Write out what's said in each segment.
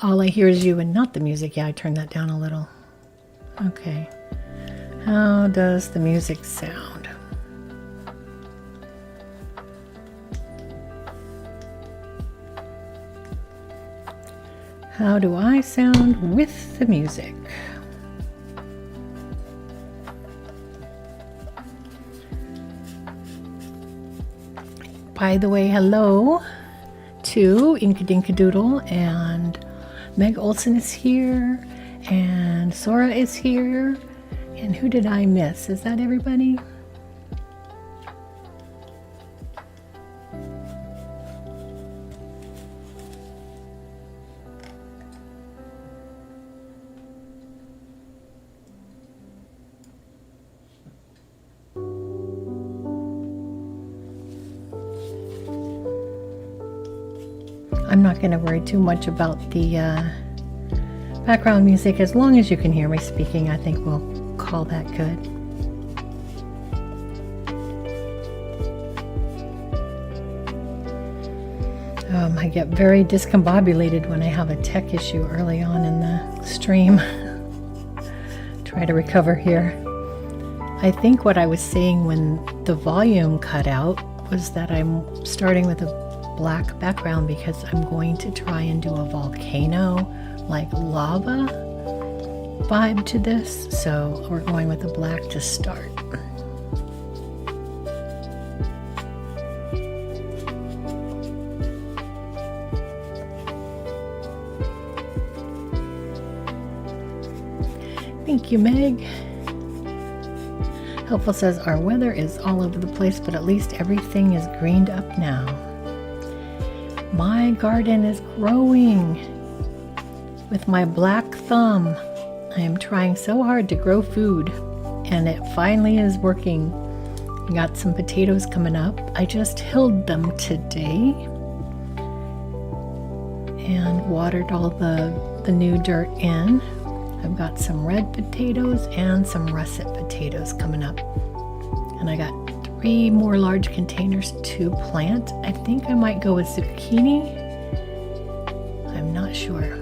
All I hear is you and not the music. Yeah, I turned that down a little. Okay. How does the music sound? How do I sound with the music? By the way, hello to Inkadinkadoodle, and Meg Olson is here, and Sora is here, and who did I miss? Is that everybody? I'm not going to worry too much about the background music. As long as you can hear me speaking, I think we'll call that good. I get very discombobulated when I have a tech issue early on in the stream. Try to recover here. I think what I was saying when the volume cut out was that I'm starting with a black background because I'm going to try and do a volcano, like lava vibe to this. So we're going with the black to start. Thank you, Meg. Helpful says our weather is all over the place, but at least everything is greened up now. My garden is growing with my black thumb. I am trying so hard to grow food, and it finally is working. I got some potatoes coming up. I just hilled them today and watered all the new dirt in. I've got some red potatoes and some russet potatoes coming up, and I got 3 more large containers to plant. I think I might go with zucchini. I'm not sure.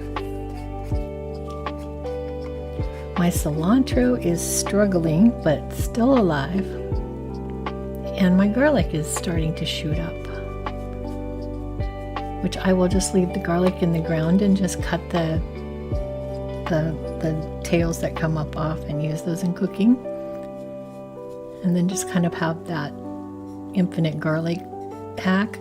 My cilantro is struggling, but still alive. And my garlic is starting to shoot up, which I will just leave the garlic in the ground and just cut the tails that come up off and use those in cooking. And then just kind of have that infinite garlic hack.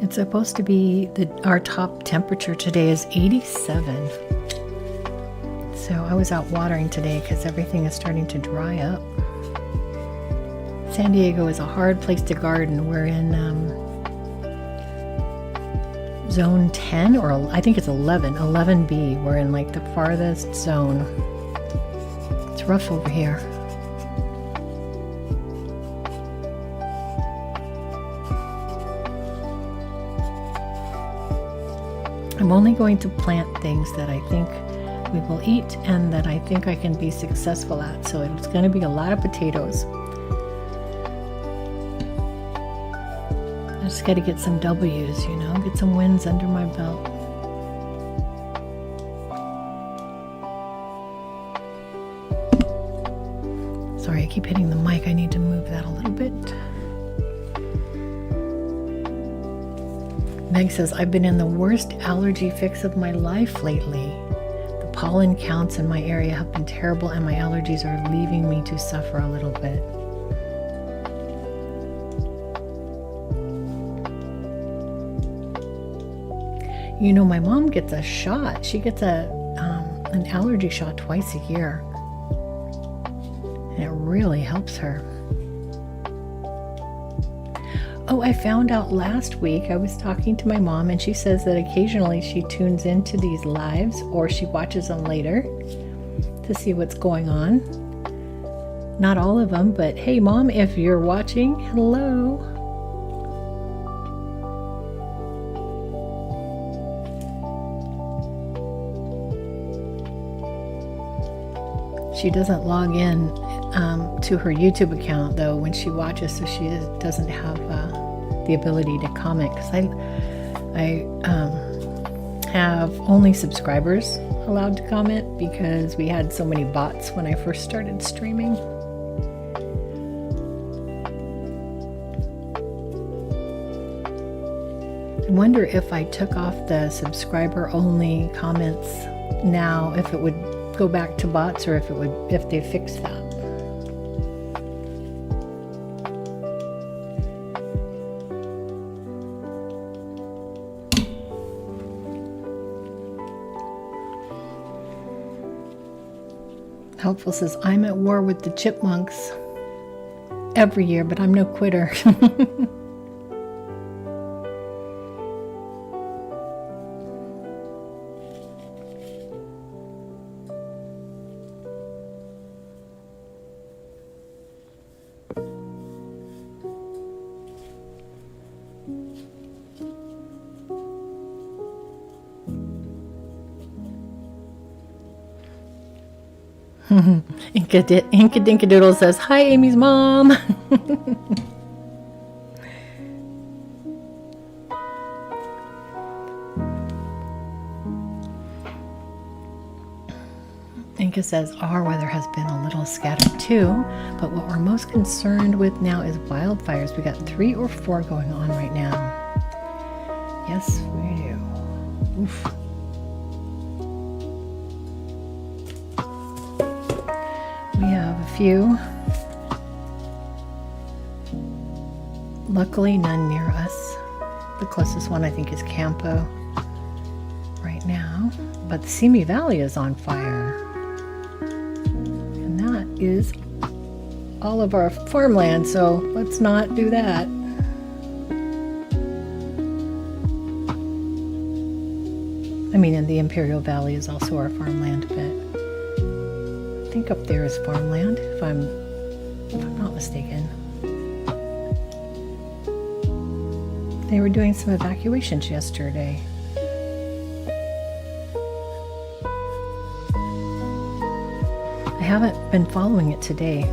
It's supposed to be our top temperature today is 87. So I was out watering today because everything is starting to dry up. San Diego is a hard place to garden. We're in zone 10, or I think it's 11B. We're in like the farthest zone. It's rough over here. I'm only going to plant things that I think we will eat and that I think I can be successful at. So it's going to be a lot of potatoes. I just got to get some W's, you know, get some wins under my belt. Sorry, I keep hitting the mic. I need to move that a little bit. Meg says, I've been in the worst allergy fix of my life lately. The pollen counts in my area have been terrible and my allergies are leaving me to suffer a little bit. You know, my mom gets a shot. She gets an allergy shot twice a year. And it really helps her. Oh, I found out last week, I was talking to my mom and she says that occasionally she tunes into these lives or she watches them later to see what's going on. Not all of them, but hey Mom, if you're watching, hello. She doesn't log in to her YouTube account though when she watches, so she doesn't have the ability to comment, because I have only subscribers allowed to comment because we had so many bots when I first started streaming. I wonder if I took off the subscriber only comments now, if it would go back to bots or if they fixed that. Helpful says, I'm at war with the chipmunks every year, but I'm no quitter. Inka Dinkadoodle says, hi, Amy's mom. Inka says, our weather has been a little scattered too, but what we're most concerned with now is wildfires. We got 3 or 4 going on right now. Yes, we do. Oof. We have a few. Luckily, none near us. The closest one I think is Campo right now. But the Simi Valley is on fire. And that is all of our farmland, so let's not do that. I mean, and the Imperial Valley is also our farmland, but I think up there is farmland, if I'm not mistaken. They were doing some evacuations yesterday. I haven't been following it today.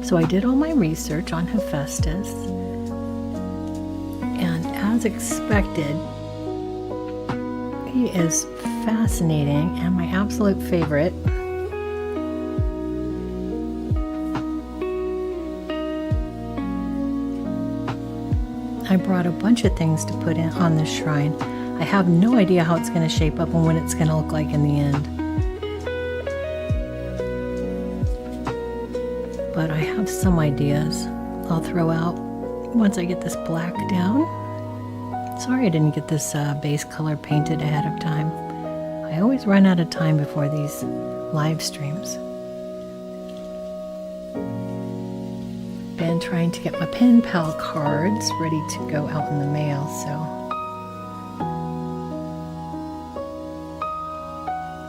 So I did all my research on Hephaestus, and as expected, he is fascinating and my absolute favorite. I brought a bunch of things to put in on this shrine. I have no idea how it's going to shape up and what it's going to look like in the end. But I have some ideas I'll throw out once I get this black down. Sorry I didn't get this base color painted ahead of time. I always run out of time before these live streams. been trying to get my pen pal cards ready to go out in the mail, so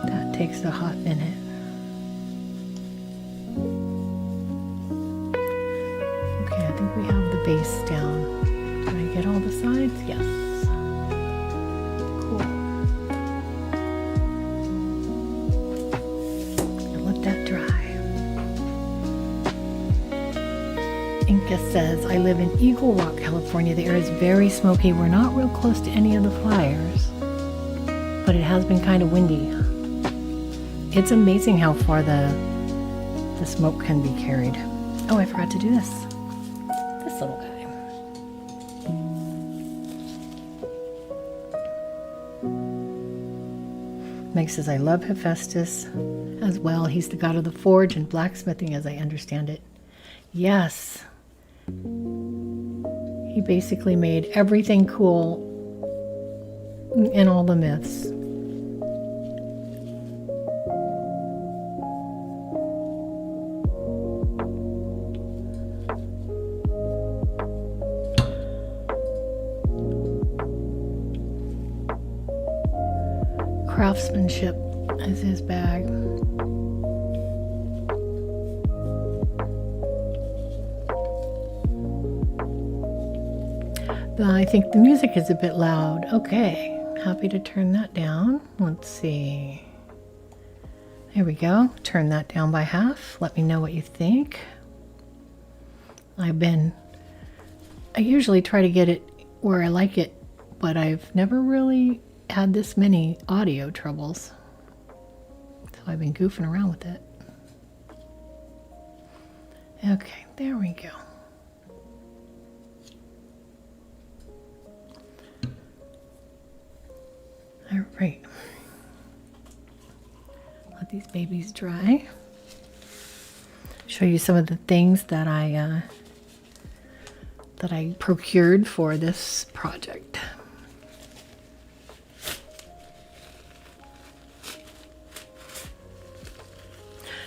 that takes a hot minute. Okay, I think we have the base down. Did I get all the sides? Yes. Cool. And let that dry. Inca says, I live in Eagle Rock, California. The air is very smoky. We're not real close to any of the fires, but it has been kind of windy. It's amazing how far the smoke can be carried. Oh, I forgot to do this. This little guy. Meg says, I love Hephaestus as well. He's the god of the forge and blacksmithing, as I understand it. Yes. He basically made everything cool in all the myths. Craftsmanship is his bag. I think the music is a bit loud. Okay, happy to turn that down. Let's see. There we go. Turn that down by half. Let me know what you think. I usually try to get it where I like it, but I've never really had this many audio troubles. So I've been goofing around with it. Okay, there we go. All right. Let these babies dry. Show you some of the things that I procured for this project.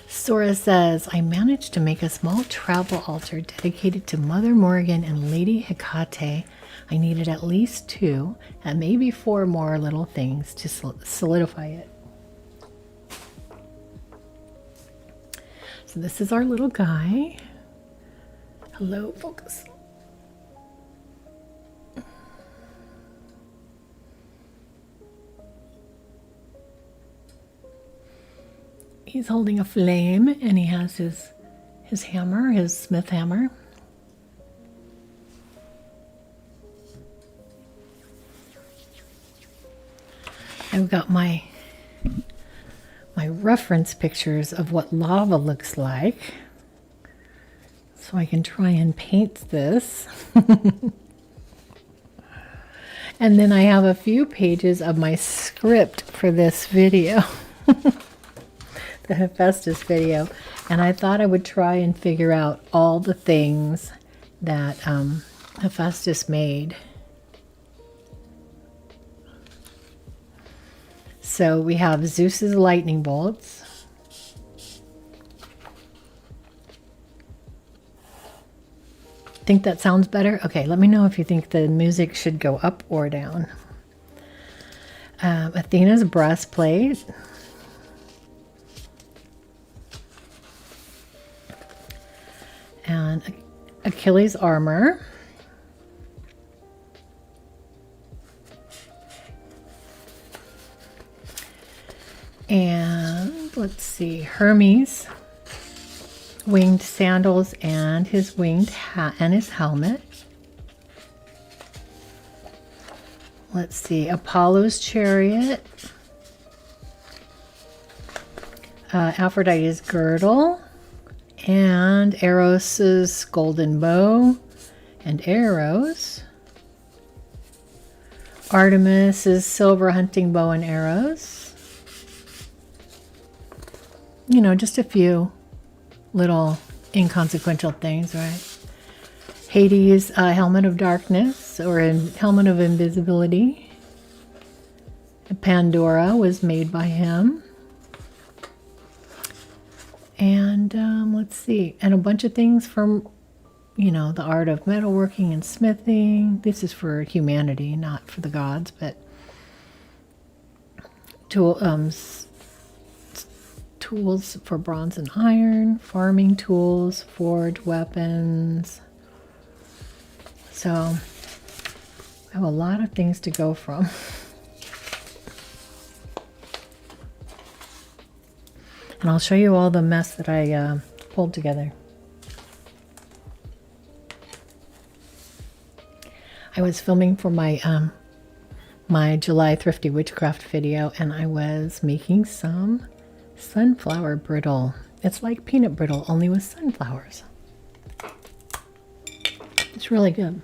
Sora says, I managed to make a small travel altar dedicated to Mother Morgan and Lady Hecate. I needed at least 2 and maybe 4 more little things to solidify it. So this is our little guy. Hello, focus. He's holding a flame and he has his hammer, his smith hammer. I've got my reference pictures of what lava looks like, so I can try and paint this. And then I have a few pages of my script for this video, the Hephaestus video, and I thought I would try and figure out all the things that Hephaestus made. So we have Zeus's lightning bolts. Think that sounds better? Okay, let me know if you think the music should go up or down. Athena's breastplate. And Achilles' armor. And let's see, Hermes' winged sandals and his winged hat and his helmet. Let's see, Apollo's chariot, Aphrodite's girdle, and Eros's golden bow and arrows. Artemis's silver hunting bow and arrows. You know, just a few little inconsequential things, right? Hades' helmet of darkness, or a helmet of invisibility. Pandora was made by him. And let's see, and a bunch of things from you know, the art of metalworking and smithing. This is for humanity, not for the gods, but tools for bronze and iron, farming tools, forge weapons. So I have a lot of things to go from. And I'll show you all the mess that I pulled together. I was filming for my my July Thrifty Witchcraft video, and I was making some sunflower brittle. It's like peanut brittle, only with sunflowers. It's really good.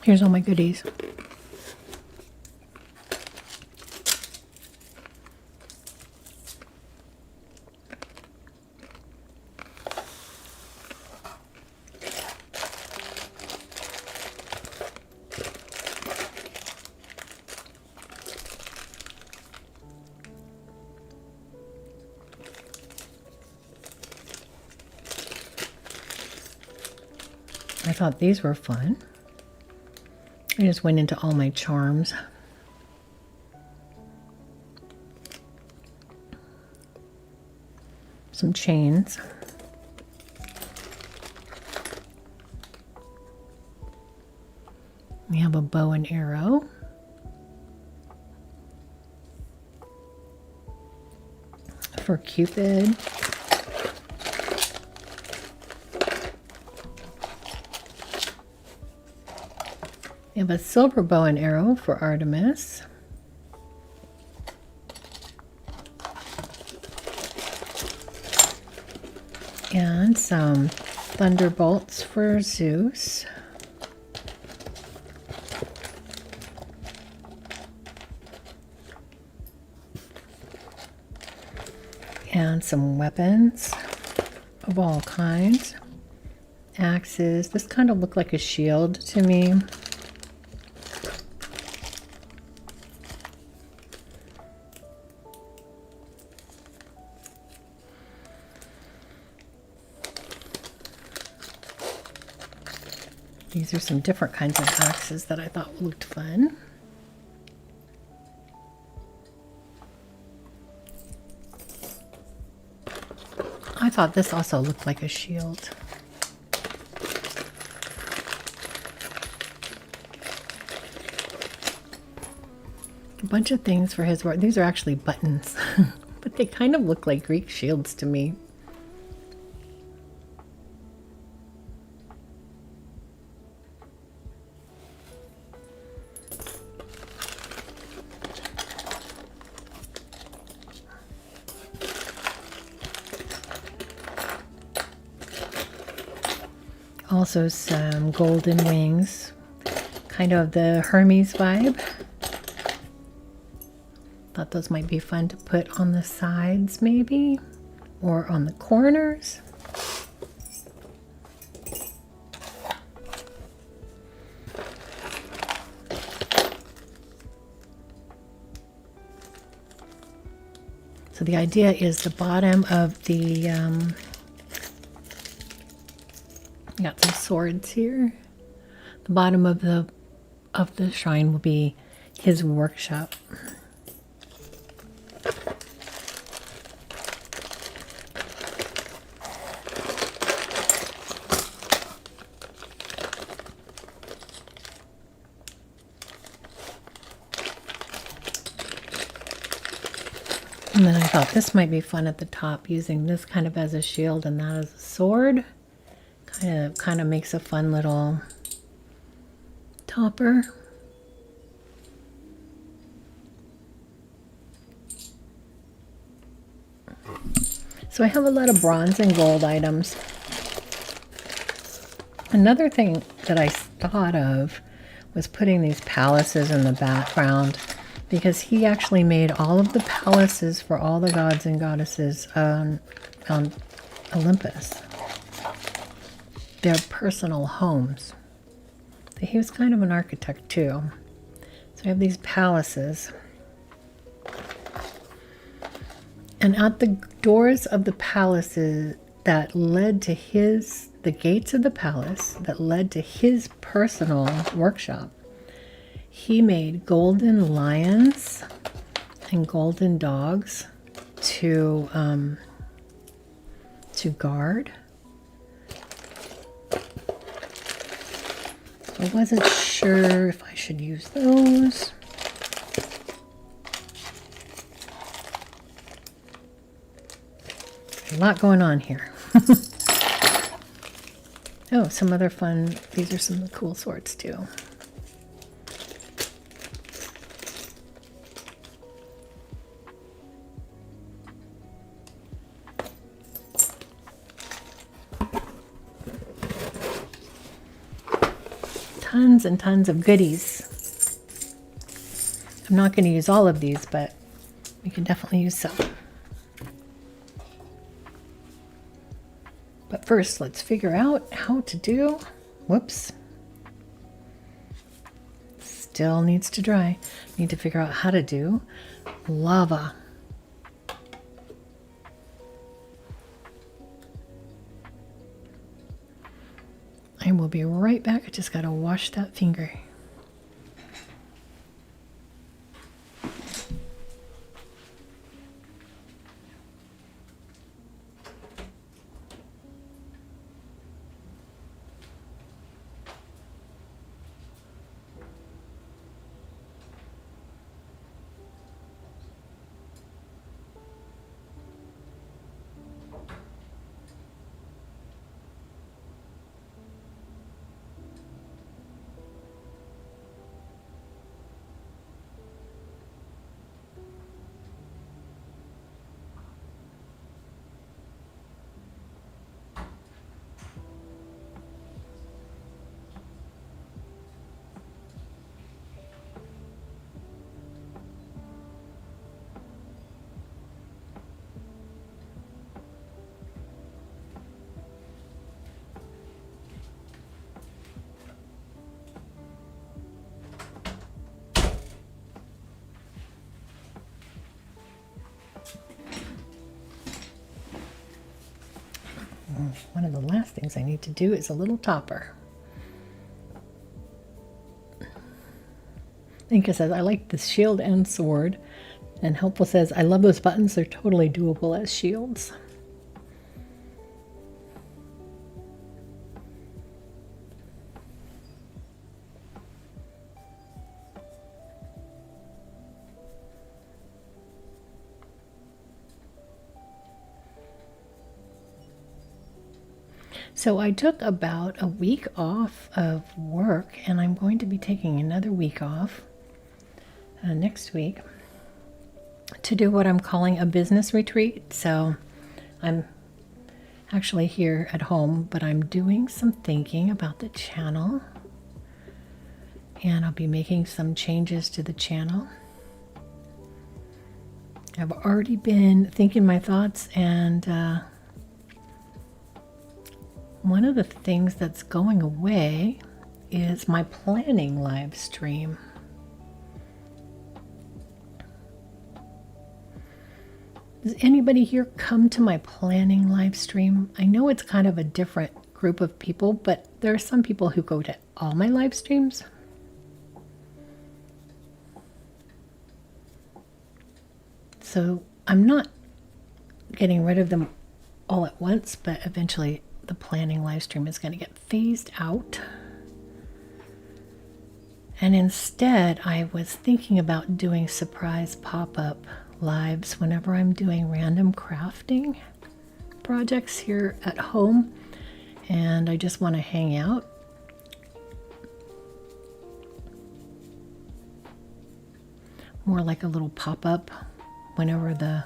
Here's all my goodies. I thought these were fun. I just went into all my charms. Some chains. We have a bow and arrow. For Cupid. We have a silver bow and arrow for Artemis. And some thunderbolts for Zeus. And some weapons of all kinds. Axes. This kind of looked like a shield to me. These are some different kinds of axes that I thought looked fun. I thought this also looked like a shield. A bunch of things for his work. These are actually buttons, but they kind of look like Greek shields to me. Also some golden wings, kind of the Hermes vibe. Thought those might be fun to put on the sides maybe, or on the corners. So the idea is the bottom of the got some swords here. The bottom of the shrine will be his workshop. And then I thought this might be fun at the top, using this kind of as a shield and that as a sword. Kind of makes a fun little topper. So I have a lot of bronze and gold items. Another thing that I thought of was putting these palaces in the background, because he actually made all of the palaces for all the gods and goddesses on Olympus. Their personal homes. So he was kind of an architect too. So I have these palaces. And at the doors of the palaces that led to the gates of the palace that led to his personal workshop, he made golden lions and golden dogs to guard. I wasn't sure if I should use those. A lot going on here. Oh, some other fun. These are some of the cool sorts too. Tons and tons of goodies. I'm not going to use all of these, but we can definitely use some. But first, let's figure out how to do, whoops, still needs to dry. Need to figure out how to do lava. I will be right back. I just got to wash that finger. One of the last things I need to do is a little topper. Inka says, I like the shield and sword. And Helpful says, I love those buttons. They're totally doable as shields. So I took about a week off of work, and I'm going to be taking another week off next week to do what I'm calling a business retreat. So I'm actually here at home, but I'm doing some thinking about the channel, and I'll be making some changes to the channel. I've already been thinking my thoughts, and one of the things that's going away is my planning live stream. Does anybody here come to my planning live stream? I know it's kind of a different group of people, but there are some people who go to all my live streams. So I'm not getting rid of them all at once, but eventually the planning live stream is going to get phased out. And instead, I was thinking about doing surprise pop-up lives whenever I'm doing random crafting projects here at home, and I just want to hang out. More like a little pop-up whenever the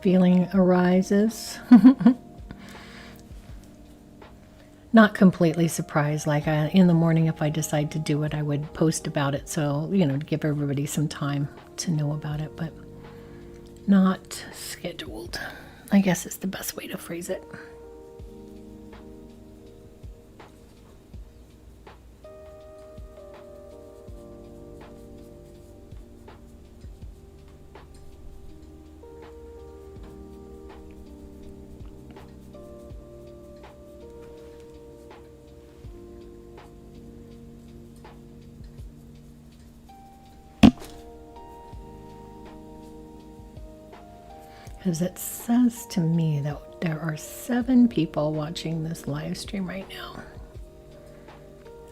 feeling arises. Not completely surprised, like in the morning if I decide to do it, I would post about it, so, you know, to give everybody some time to know about it, but not scheduled, I guess is the best way to phrase it. Because it says to me that there are 7 people watching this live stream right now,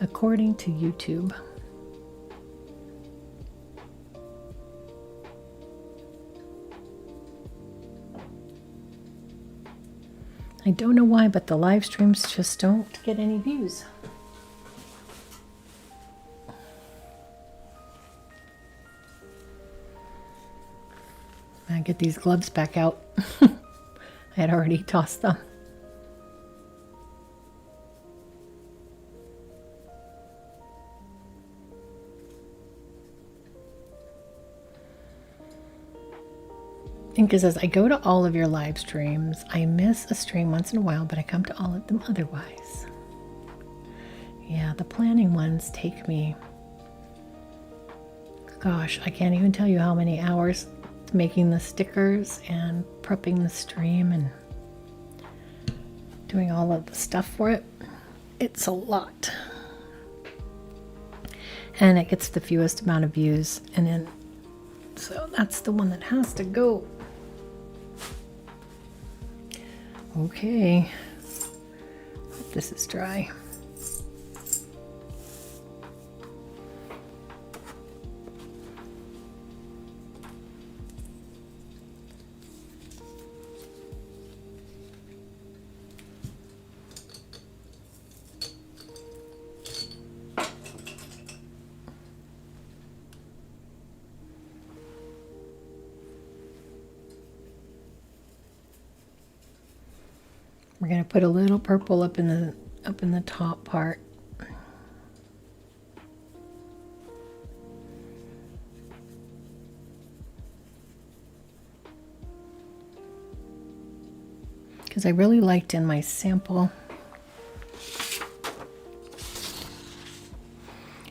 according to YouTube. I don't know why, but the live streams just don't get any views. I get these gloves back out. I had already tossed them. Inca says, I go to all of your live streams. I miss a stream once in a while, but I come to all of them otherwise. Yeah, the planning ones take me, gosh, I can't even tell you how many hours making the stickers and prepping the stream and doing all of the stuff for it. It's a lot. And it gets the fewest amount of views. And then, so that's the one that has to go. Okay. Hope this is dry. We're going to put a little purple up in the top part. Because I really liked in my sample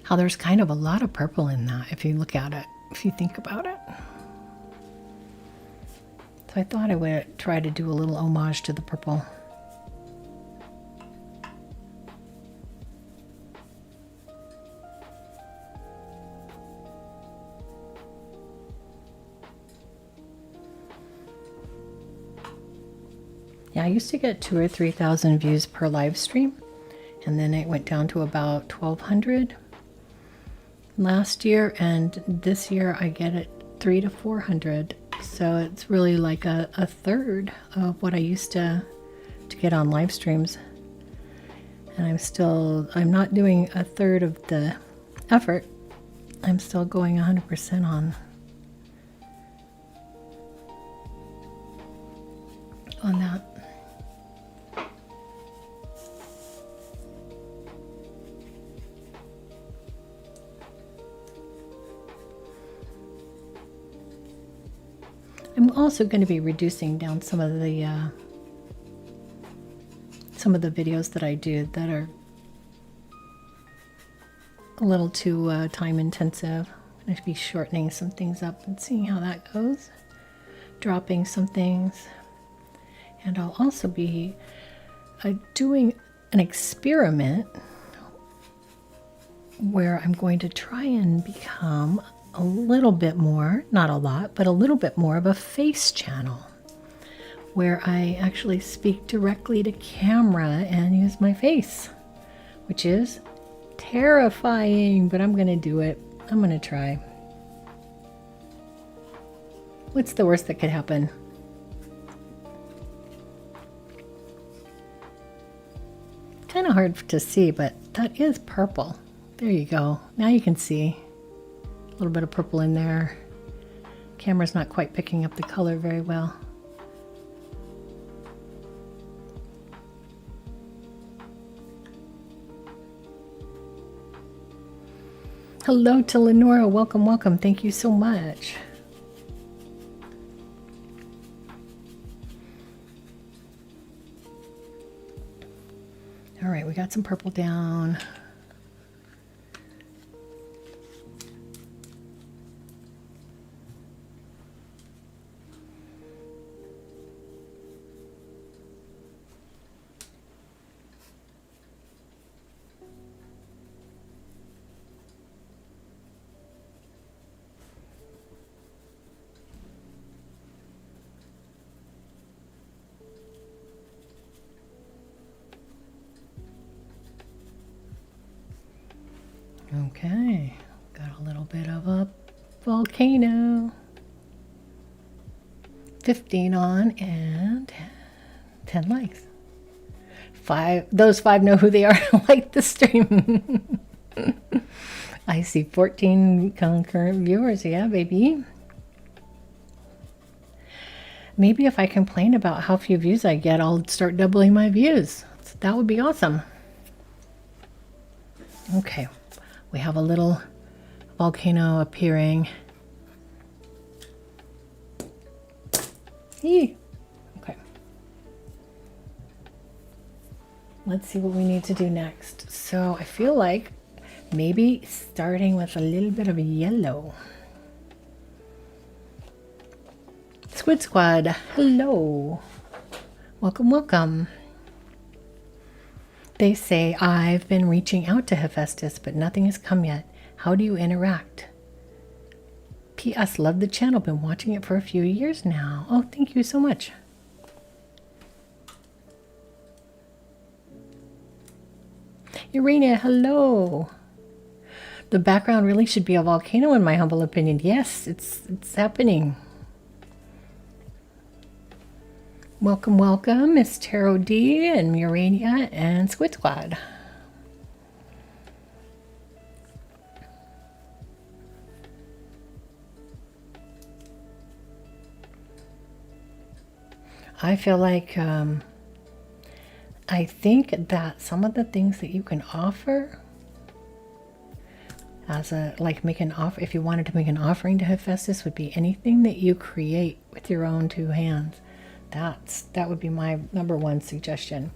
how there's kind of a lot of purple in that if you look at it, if you think about it. So I thought I would try to do a little homage to the purple. Yeah, I used to get 2,000 or 3,000 views per live stream, and then it went down to about 1,200 last year, and this year I get it 300 to 400. So it's really like a third of what I used to get on live streams. And I'm not doing a third of the effort. I'm still going 100% on that. I'm also going to be reducing down some of the videos that I do that are a little too time intensive. I'm going to be shortening some things up and seeing how that goes. Dropping some things. And I'll also be doing an experiment where I'm going to try and become a little bit more, not a lot, but a little bit more of a face channel where I actually speak directly to camera and use my face, which is terrifying, but I'm going to do it. I'm going to try. What's the worst that could happen? Kind of hard to see, but that is purple. There you go. Now you can see a little bit of purple in there. Camera's not quite picking up the color very well. Hello to Lenora. Welcome, welcome. Thank you so much. All right, we got some purple down. Okay, got a little bit of a volcano. 15 on and 10 likes. Those 5 know who they are. Like the stream. I see 14 concurrent viewers. Yeah, baby. Maybe if I complain about how few views I get, I'll start doubling my views. That would be awesome. Okay, we have a little volcano appearing. Yee. Okay. Let's see what we need to do next. So I feel like maybe starting with a little bit of yellow. Squid Squad, hello. Welcome, welcome. They say, I've been reaching out to Hephaestus, but nothing has come yet. How do you interact? P.S. Love the channel. Been watching it for a few years now. Oh, thank you so much. Irina, hello. The background really should be a volcano in my humble opinion. Yes, it's happening. Welcome, welcome, Miss Tarot D and Murania and Squid Squad. I feel like I think that some of the things that you can offer as a make an offer, if you wanted to make an offering to Hephaestus, would be anything that you create with your own 2 hands. That would be my #1 suggestion.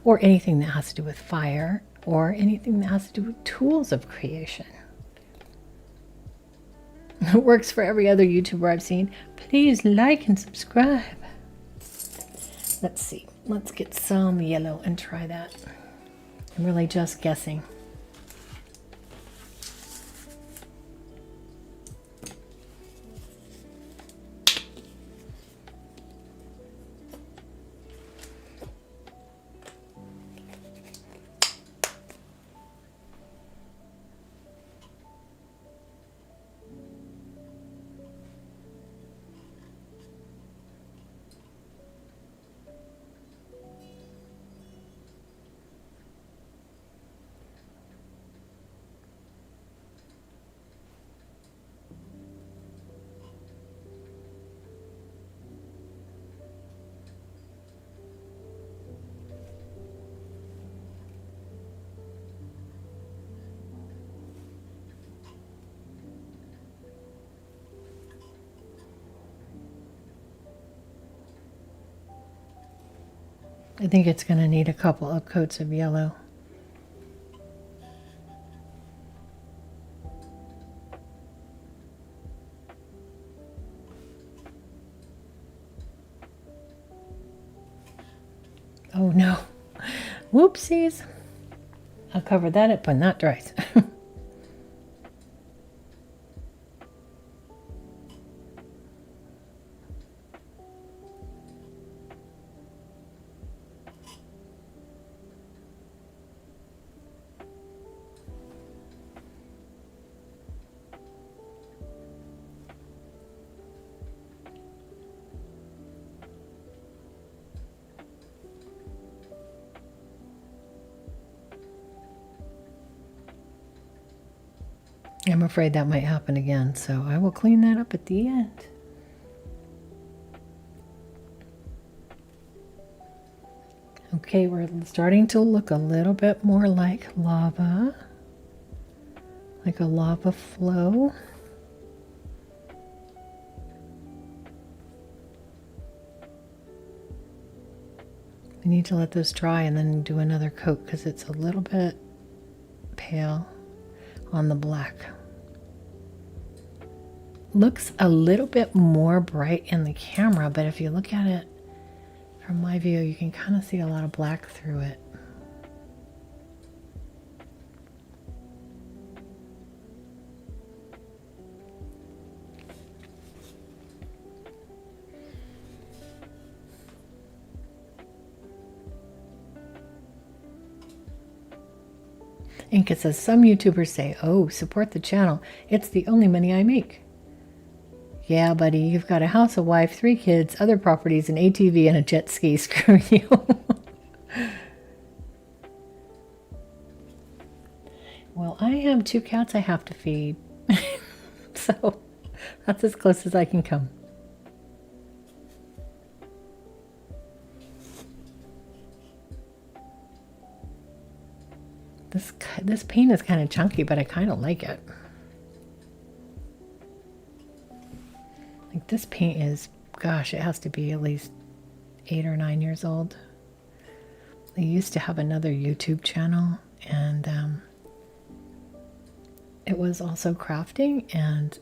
Or anything that has to do with fire, or anything that has to do with tools of creation. It works for every other YouTuber I've seen. Please like and subscribe. Let's see. Let's get some yellow and try that. I'm really just guessing. I think it's going to need a couple of coats of yellow. Oh no. Whoopsies. I'll cover that up when that dries. I'm afraid that might happen again, so I will clean that up at the end. Okay, we're starting to look a little bit more like lava, like a lava flow. We need to let this dry and then do another coat because it's a little bit pale on the black. Looks a little bit more bright in the camera, but if you look at it from my view, you can kind of see a lot of black through it. Inca says, some YouTubers say, oh, support the channel. It's the only money I make. Yeah, buddy, you've got a house, a wife, 3 kids, other properties, an ATV, and a jet ski. Screw you. Well, I have 2 cats I have to feed. So that's as close as I can come. This paint is kind of chunky, but I kind of like it. Like this paint is, gosh, it has to be at least 8 or 9 years old. I used to have another YouTube channel, and it was also crafting, and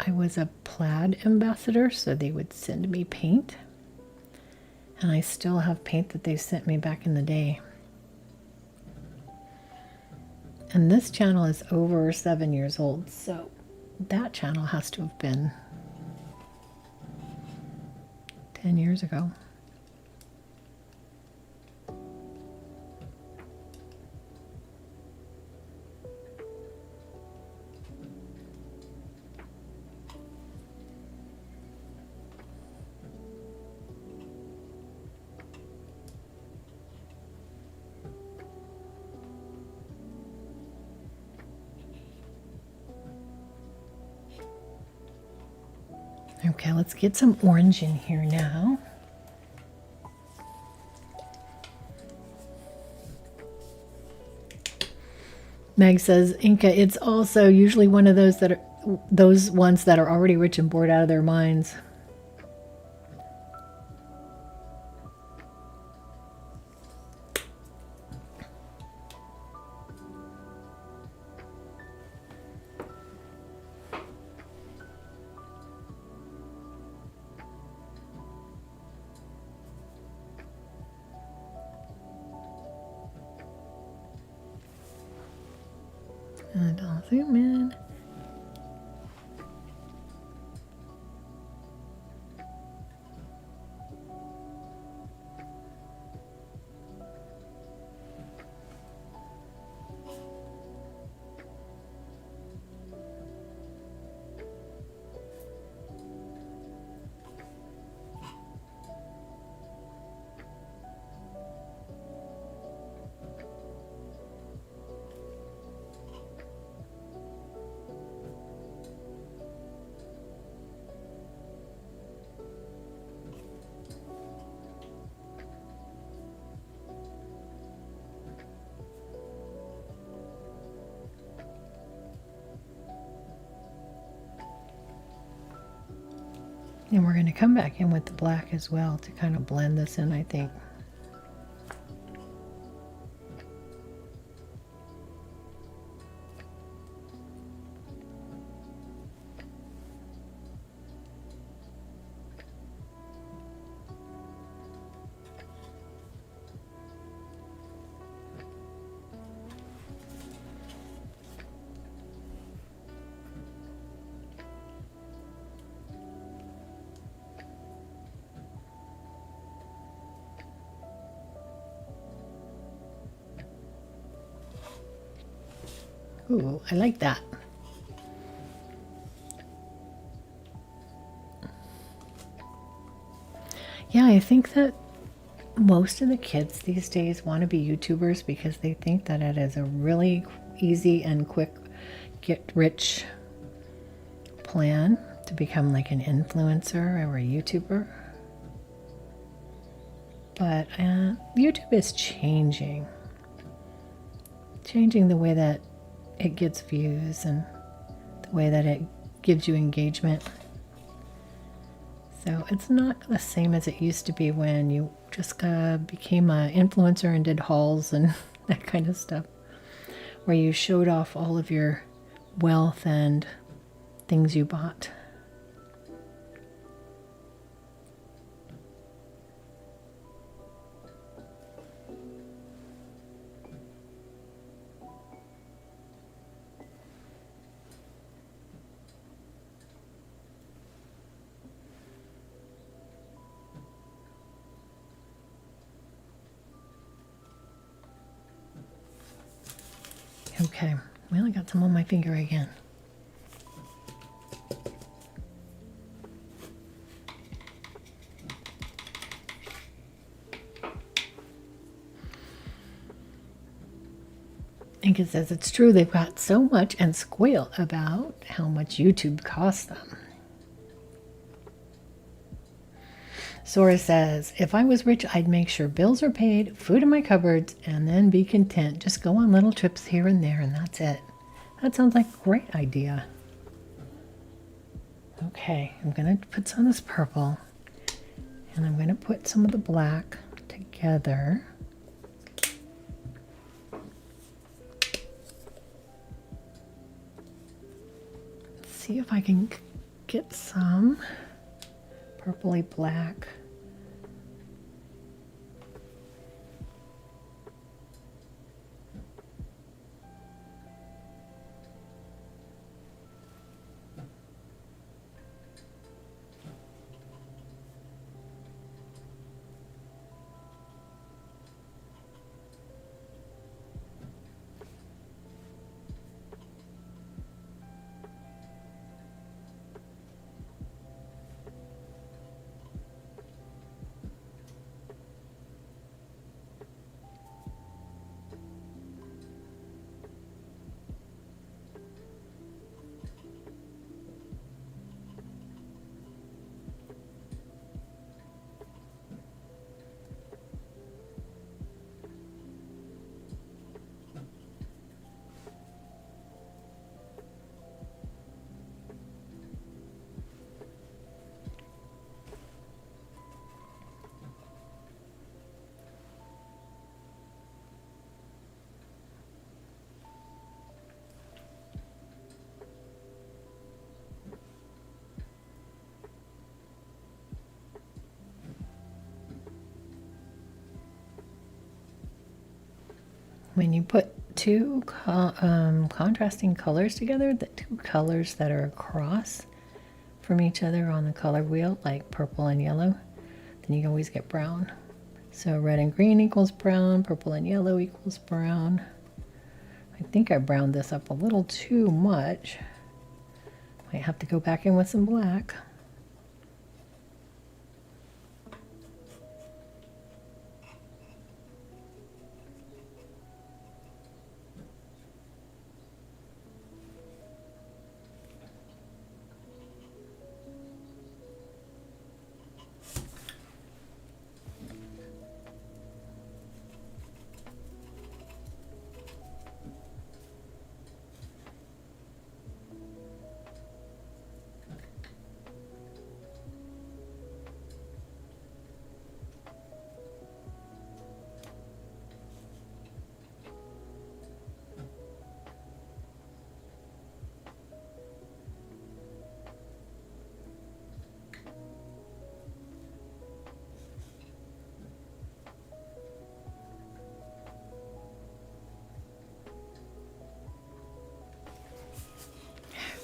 I was a plaid ambassador, so they would send me paint. And I still have paint that they sent me back in the day. And this channel is over 7 years old, so that channel has to have been 10 years ago. Okay, let's get some orange in here now. Meg says, Inca, it's also usually one of those ones that are already rich and bored out of their minds. And I'll zoom in. And we're going to come back in with the black as well to kind of blend this in, I think. Ooh, I like that. Yeah, I think that most of the kids these days want to be YouTubers because they think that it is a really easy and quick get-rich plan to become like an influencer or a YouTuber. But YouTube is changing the way that it gets views and the way that it gives you engagement. So it's not the same as it used to be when you just became an influencer and did hauls and that kind of stuff, where you showed off all of your wealth and things you bought. Okay, well, I got some on my finger again. Ink says it's true they've got so much and squeal about how much YouTube costs them. Sora says, if I was rich, I'd make sure bills are paid, food in my cupboards, and then be content. Just go on little trips here and there, and that's it. That sounds like a great idea. Okay, I'm going to put some of this purple, and I'm going to put some of the black together. Let's see if I can get some purpley black. When you put two contrasting colors together, the two colors that are across from each other on the color wheel, like purple and yellow, then you always get brown. So red and green equals brown, purple and yellow equals brown. I think I browned this up a little too much. Might have to go back in with some black.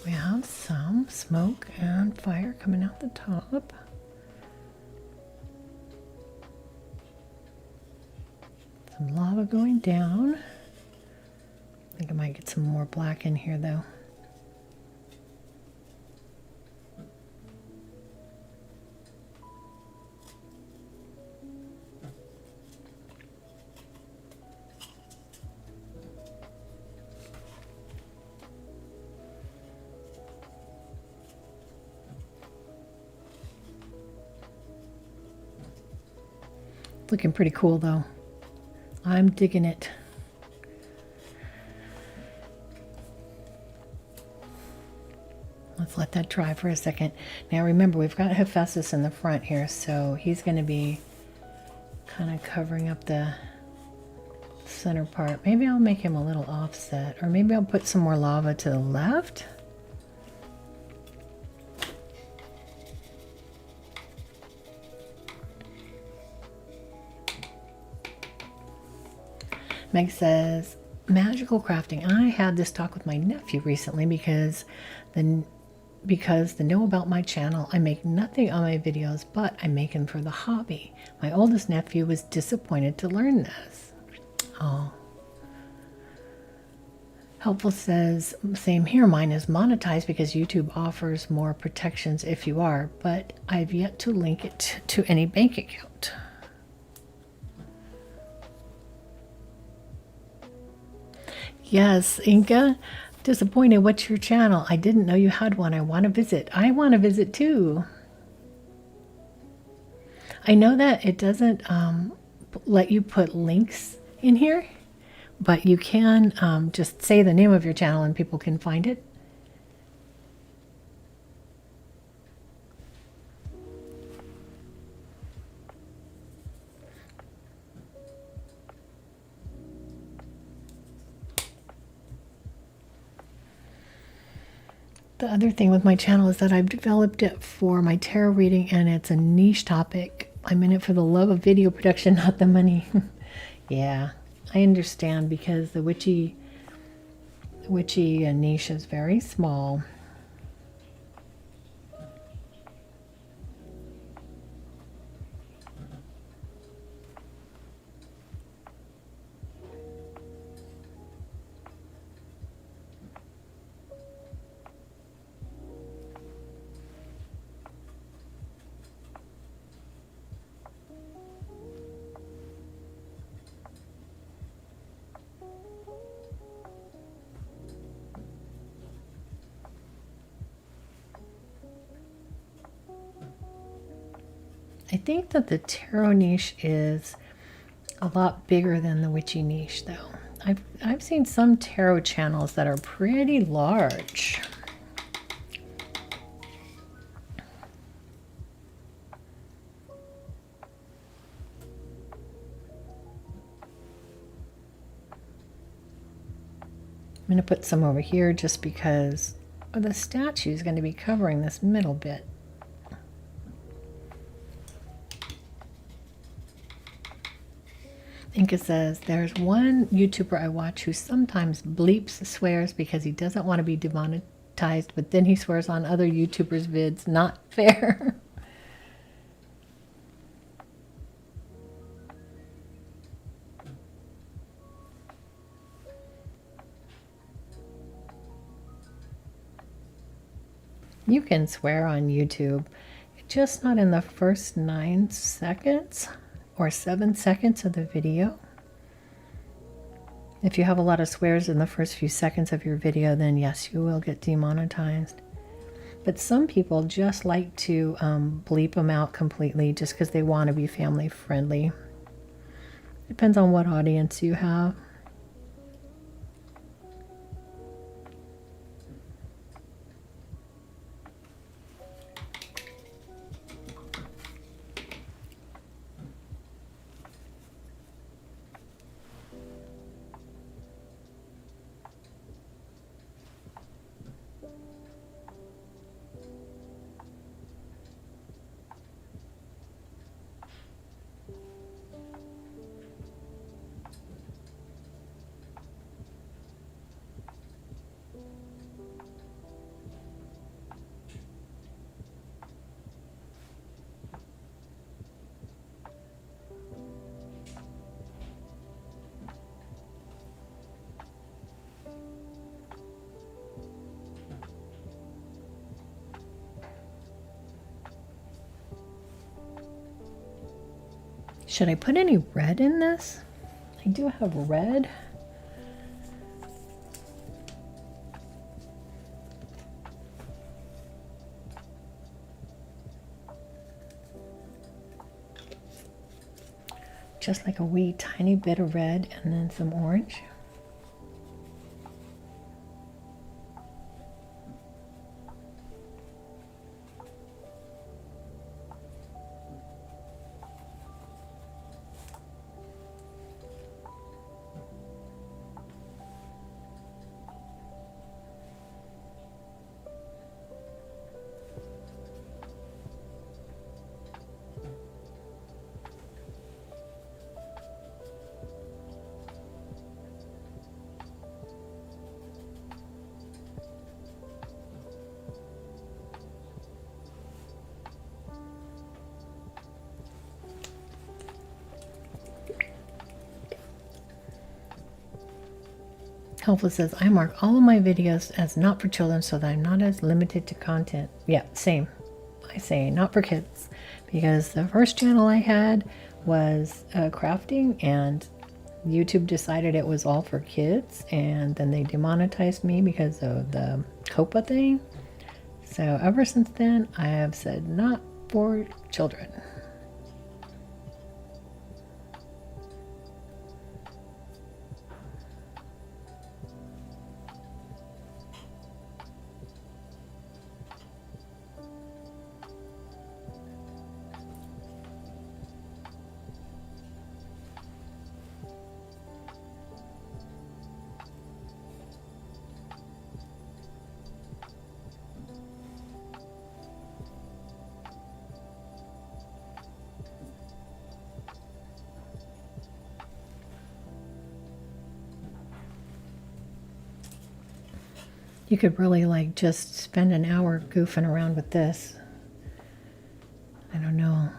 We have some smoke and fire coming out the top. Some lava going down. I think I might get some more black in here though. Looking pretty cool though. I'm digging it. Let's let that dry for a second. Now remember, we've got Hephaestus in the front here, so he's going to be kind of covering up the center part. Maybe I'll make him a little offset, or maybe I'll put some more lava to the left. Meg says, magical crafting. I had this talk with my nephew recently because the know about my channel, I make nothing on my videos, but I make them for the hobby. My oldest nephew was disappointed to learn this. Oh. Helpful says, same here, mine is monetized because YouTube offers more protections if you are, but I've yet to link it to any bank account. Yes, Inca, disappointed. What's your channel? I didn't know you had one. I want to visit. I want to visit too. I know that it doesn't let you put links in here, but you can just say the name of your channel and people can find it. The other thing with my channel is that I've developed it for my tarot reading, and it's a niche topic. I'm in it for the love of video production, not the money. Yeah, I understand, because the witchy niche is very small. I think that the tarot niche is a lot bigger than the witchy niche, though. I've seen some tarot channels that are pretty large. I'm going to put some over here just because the statue is going to be covering this middle bit. Inca says, there's one YouTuber I watch who sometimes bleeps swears because he doesn't want to be demonetized, but then he swears on other YouTubers' vids. Not fair. You can swear on YouTube, just not in the first 9 seconds or 7 seconds of the video. If you have a lot of swears in the first few seconds of your video, then yes, you will get demonetized. But some people just like to bleep them out completely just because they want to be family friendly. Depends on what audience you have. Should I put any red in this? I do have red. Just like a wee tiny bit of red and then some orange. Helpful says, I mark all of my videos as not for children so that I'm not as limited to content. Yeah, same. I say not for kids because the first channel I had was crafting, and YouTube decided it was all for kids, and then they demonetized me because of the COPA thing. So ever since then, I have said not for children. You could really like just spend an hour goofing around with this. I don't know.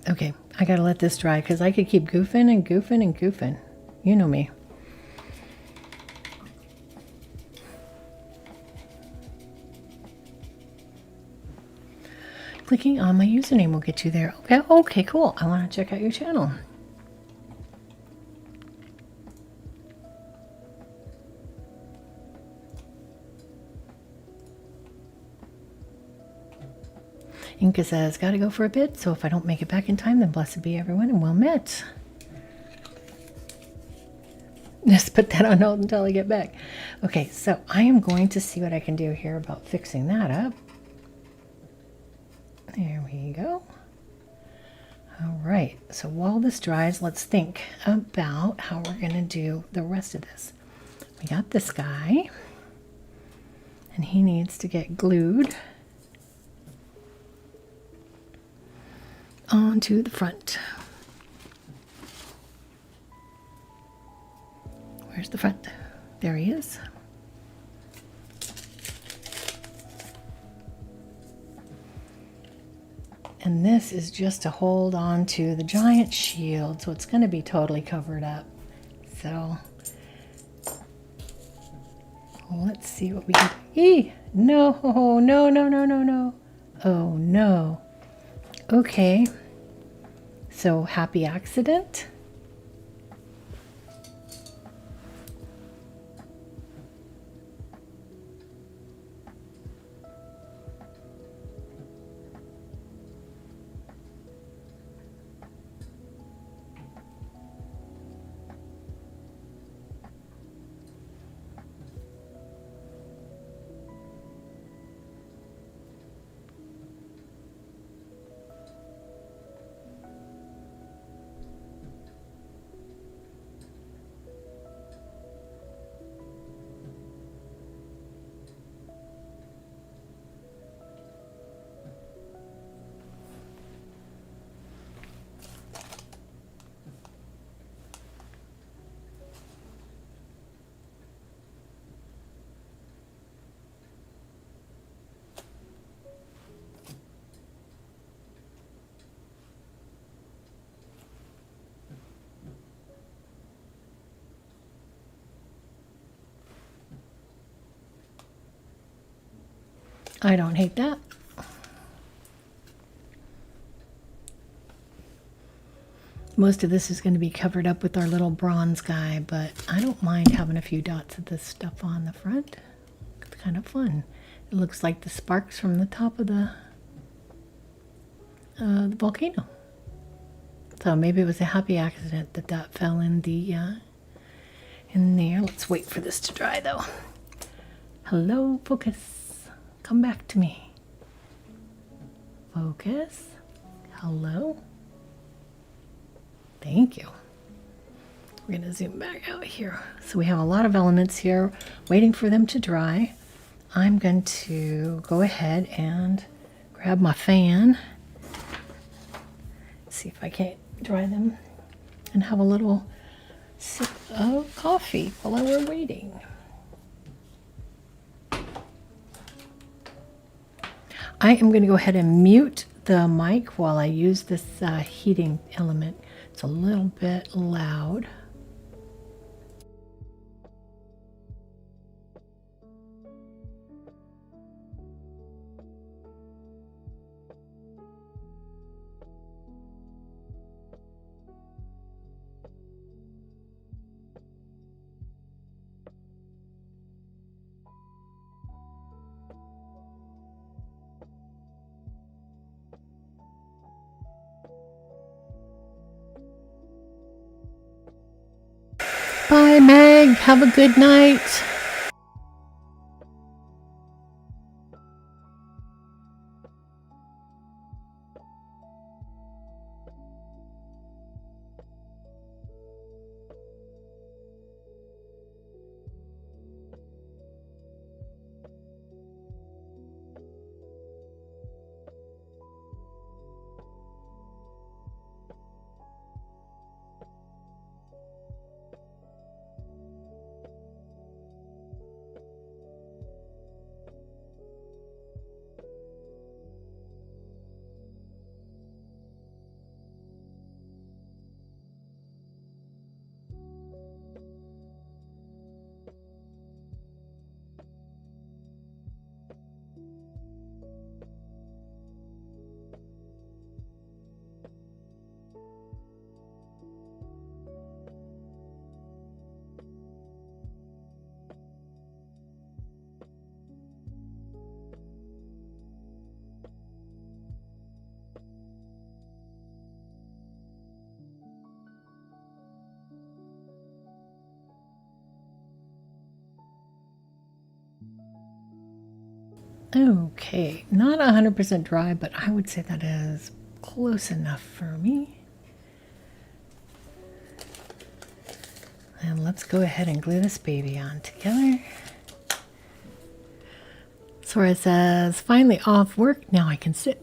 Okay, I gotta let this dry because I could keep goofing and goofing and goofing. You know me. Clicking on my username will get you there. Okay, okay, cool. I want to check out your channel. Inca says, gotta go for a bit, so if I don't make it back in time, then blessed be everyone and well met. Just put that on hold until I get back. Okay, so I am going to see what I can do here about fixing that up. There we go. All right, so while this dries, let's think about how we're gonna do the rest of this. We got this guy, and he needs to get glued onto the front. Where's the front? There he is. And this is just to hold on to the giant shield, so it's going to be totally covered up. So let's see what we can do. No, no, no, no, no, no. Oh no. Okay. So happy accident. I don't hate that. Most of this is going to be covered up with our little bronze guy, but I don't mind having a few dots of this stuff on the front. It's kind of fun. It looks like the sparks from the top of the volcano. So maybe it was a happy accident that that fell in the in there. Let's wait for this to dry though. Hello, focus. Come back to me. Focus. Hello. Thank you. We're going to zoom back out here. So we have a lot of elements here waiting for them to dry. I'm going to go ahead and grab my fan. See if I can't dry them and have a little sip of coffee while we're waiting. I am going to go ahead and mute the mic while I use this heating element. It's a little bit loud. Bye, Meg. Have a good night. Okay, not 100% dry, but I would say that is close enough for me. And let's go ahead and glue this baby on together. Sora says, finally off work, now I can sit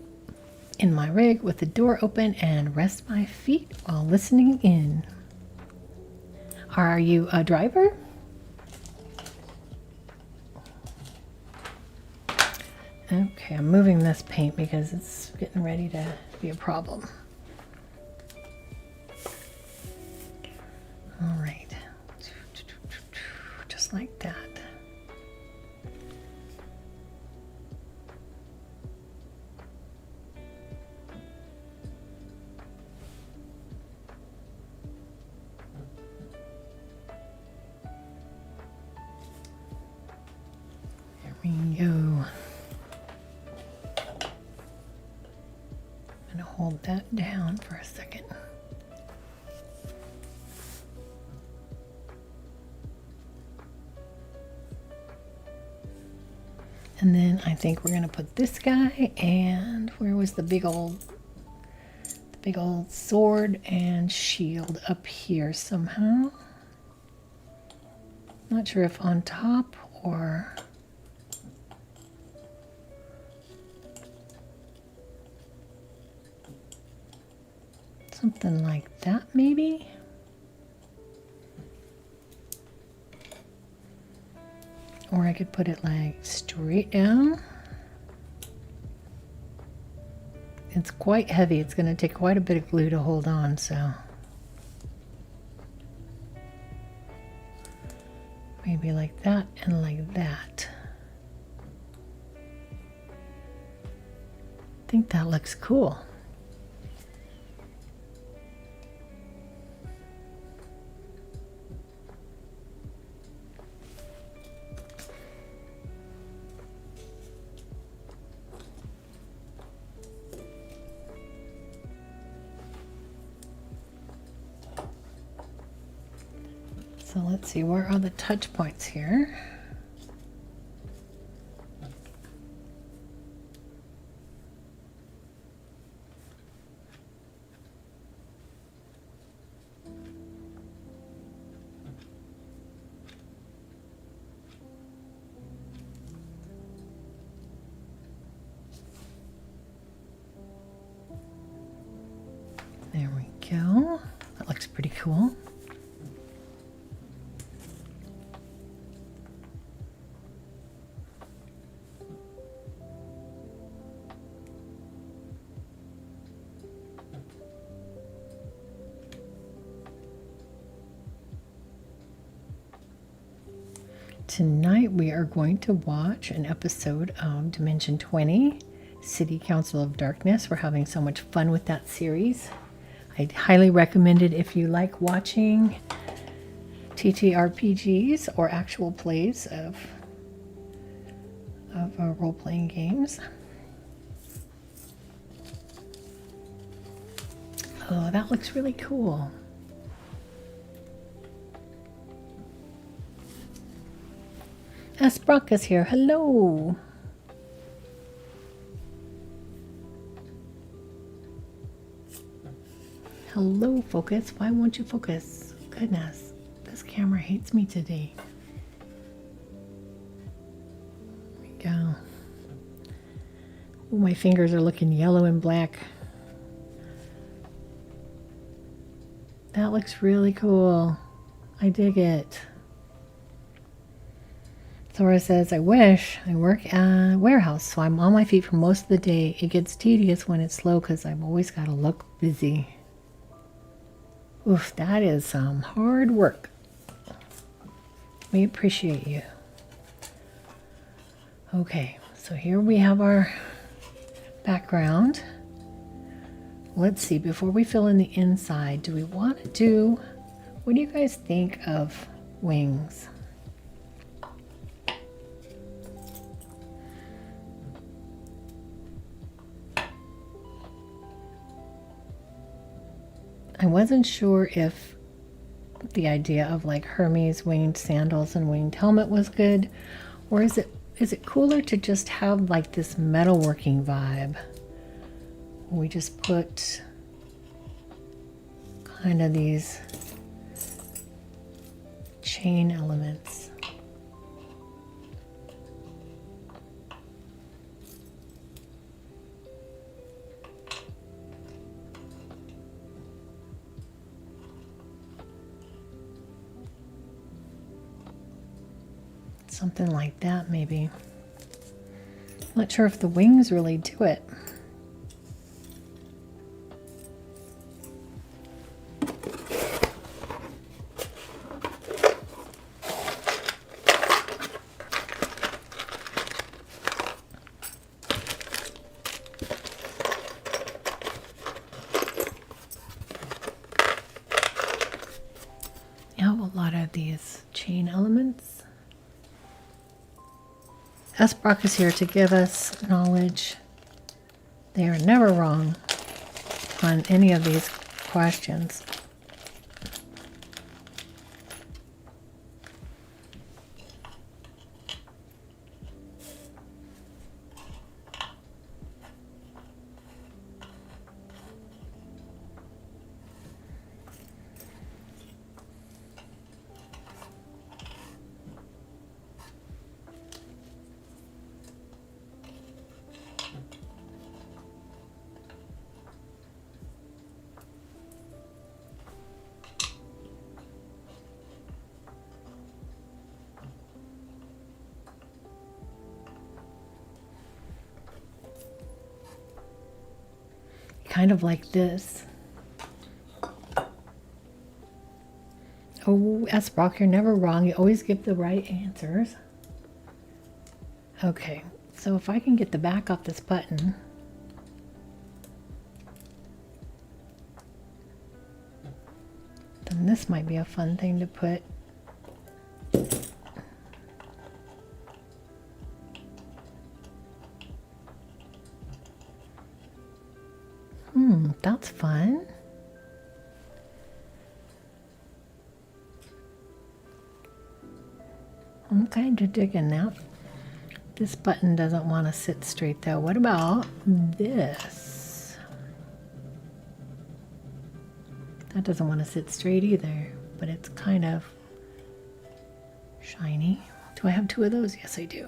in my rig with the door open and rest my feet while listening in. Are you a driver? Okay, I'm moving this paint because it's getting ready to be a problem. All right, just like that. There we go. I'm gonna hold that down for a second. And then I think we're gonna put this guy, and where was the big old sword and shield up here somehow. Not sure if on top or something like that, maybe. Or I could put it like straight down. It's quite heavy. It's going to take quite a bit of glue to hold on, so maybe like that and like that. I think that looks cool. So let's see, where are the touch points here? go. That looks pretty cool. Tonight we are going to watch an episode of Dimension 20, City Council of Darkness. We're having so much fun with that series. I'd highly recommend it if you like watching TTRPGs or actual plays of role-playing games. Oh, that looks really cool. Brock is here. Hello. Hello, focus. Why won't you focus? Goodness, this camera hates me today. There we go. Oh, my fingers are looking yellow and black. That looks really cool. I dig it. Thora says, I wish I work at a warehouse, so I'm on my feet for most of the day. It gets tedious when it's slow because I've always got to look busy. Oof, that is some hard work. We appreciate you. Okay, so here we have our background. Let's see, before we fill in the inside, do we want to do, what do you guys think of wings? I wasn't sure if the idea of like Hermes winged sandals and winged helmet was good, or is it cooler to just have like this metalworking vibe? We just put kind of these chain elements. Something like that, maybe. Not sure if the wings really do it. I have a lot of these chain elements. Brock is here to give us knowledge. They are never wrong on any of these questions. Kind of like this. Oh, Brock, you're never wrong. You always give the right answers. Okay, so if I can get the back off this button. Then this might be a fun thing to put. That's fun. I'm kind of digging that. This button doesn't want to sit straight though. What about this? That doesn't want to sit straight either, but it's kind of shiny. Do I have two of those? Yes, I do.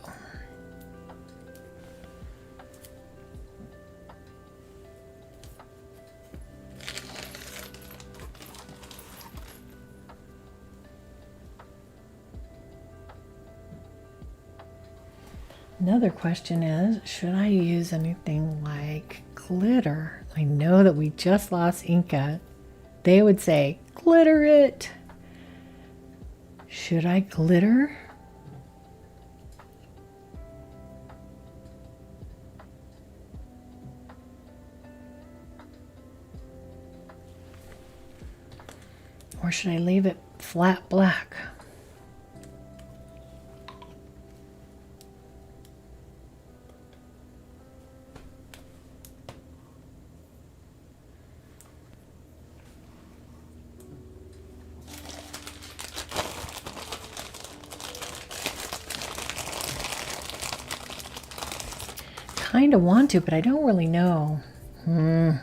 Another question is, should I use anything like glitter? I know that we just lost Inca. They would say, glitter it. Should I glitter? Or should I leave it flat black? Kind of want to, but I don't really know. I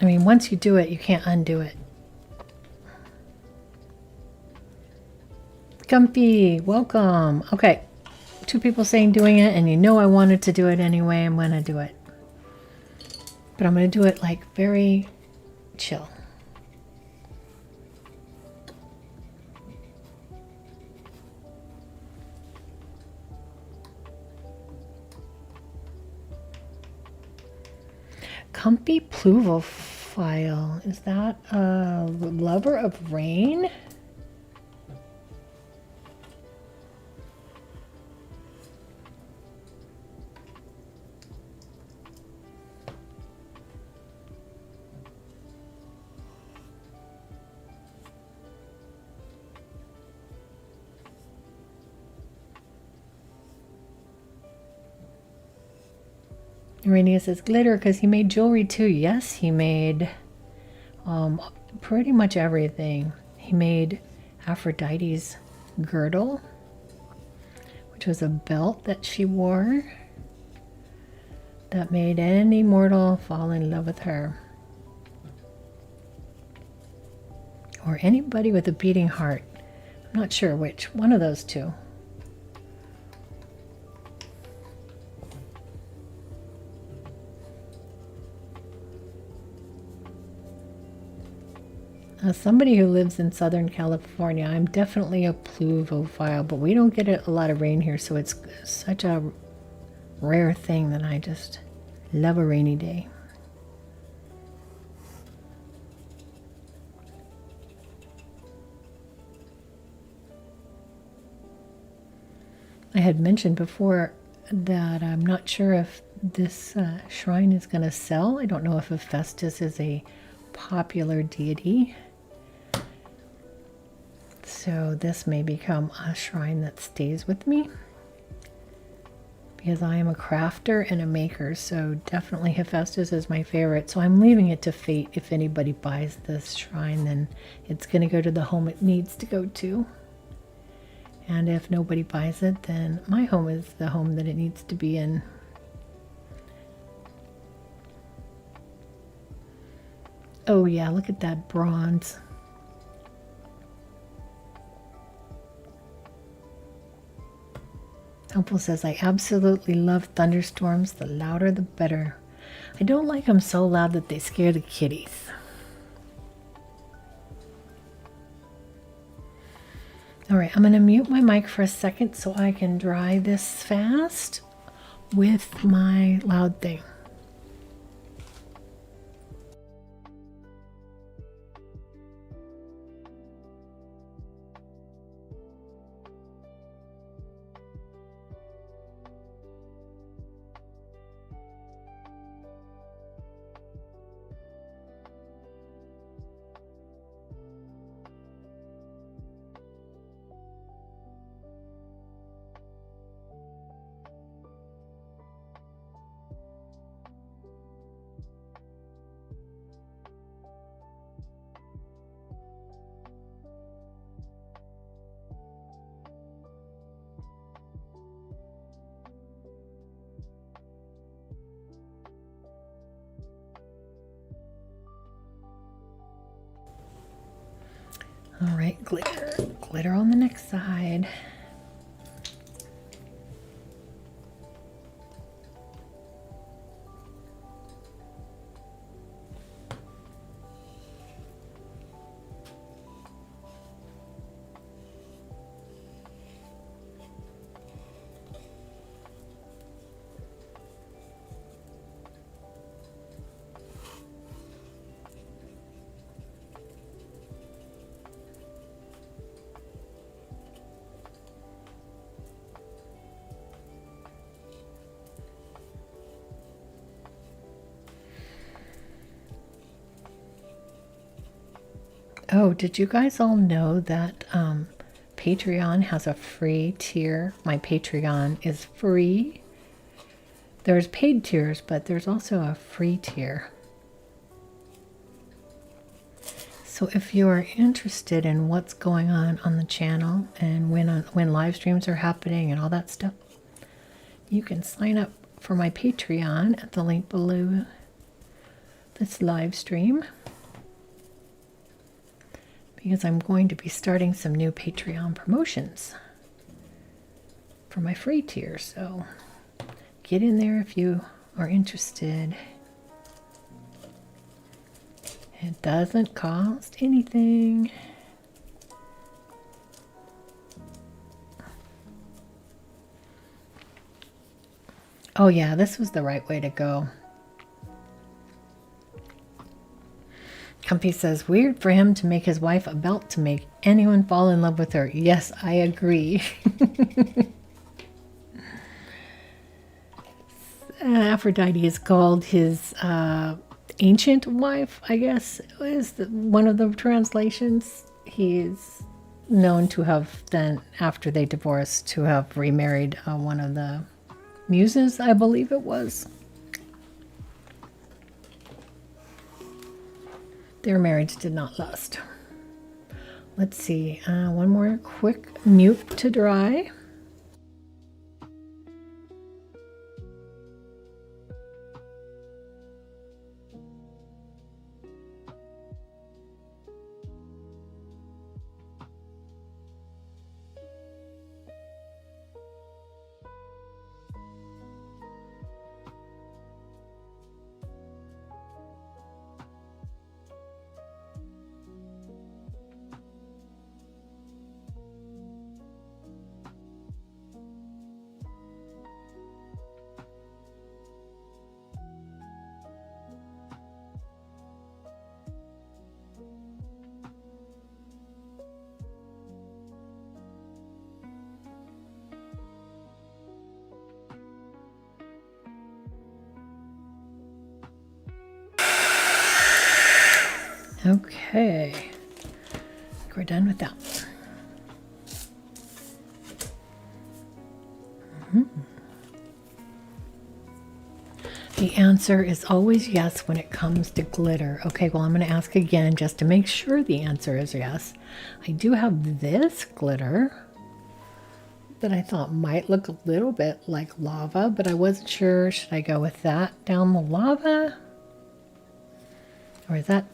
mean, once you do it, you can't undo it. Comfy, welcome. Okay, 2 people saying doing it, and you know I wanted to do it anyway. I'm gonna do it. But I'm gonna do it like very chill. Comfy pluvophile. Is that a lover of rain? Urania says glitter because he made jewelry too. Yes, he made pretty much everything. He made Aphrodite's girdle, which was a belt that she wore that made any mortal fall in love with her. Or anybody with a beating heart. I'm not sure which. One of those two. As somebody who lives in Southern California, I'm definitely a pluvophile, but we don't get a lot of rain here, so it's such a rare thing that I just love a rainy day. I had mentioned before that I'm not sure if this shrine is going to sell. I don't know if Hephaestus is a popular deity. So this may become a shrine that stays with me because I am a crafter and a maker, so definitely Hephaestus is my favorite. So I'm leaving it to fate. If anybody buys this shrine, then it's going to go to the home it needs to go to. And if nobody buys it, then my home is the home that it needs to be in. Oh yeah, look at that bronze. Opal says, I absolutely love thunderstorms. The louder, the better. I don't like them so loud that they scare the kitties. All right, I'm going to mute my mic for a second so I can dry this fast with my loud thing. All right, glitter on the next side. Oh, did you guys all know that Patreon has a free tier? My Patreon is free. There's paid tiers, but there's also a free tier. So if you are interested in what's going on the channel and when live streams are happening and all that stuff, you can sign up for my Patreon at the link below this live stream, because I'm going to be starting some new Patreon promotions for my free tier. So get in there if you are interested. It doesn't cost anything. Oh yeah, this was the right way to go. Comfy says, weird for him to make his wife a belt to make anyone fall in love with her. Yes, I agree. Aphrodite is called his ancient wife, I guess, is one of the translations. He is known to have then, after they divorced, to have remarried one of the muses, I believe it was. Their marriage did not last. Let's see, one more quick mute to dry. Okay, we're done with that. The answer is always yes when it comes to glitter. Okay, well, I'm going to ask again just to make sure the answer is yes. I do have this glitter that I thought might look a little bit like lava, but I wasn't sure. Should I go with that down the lava? Or is that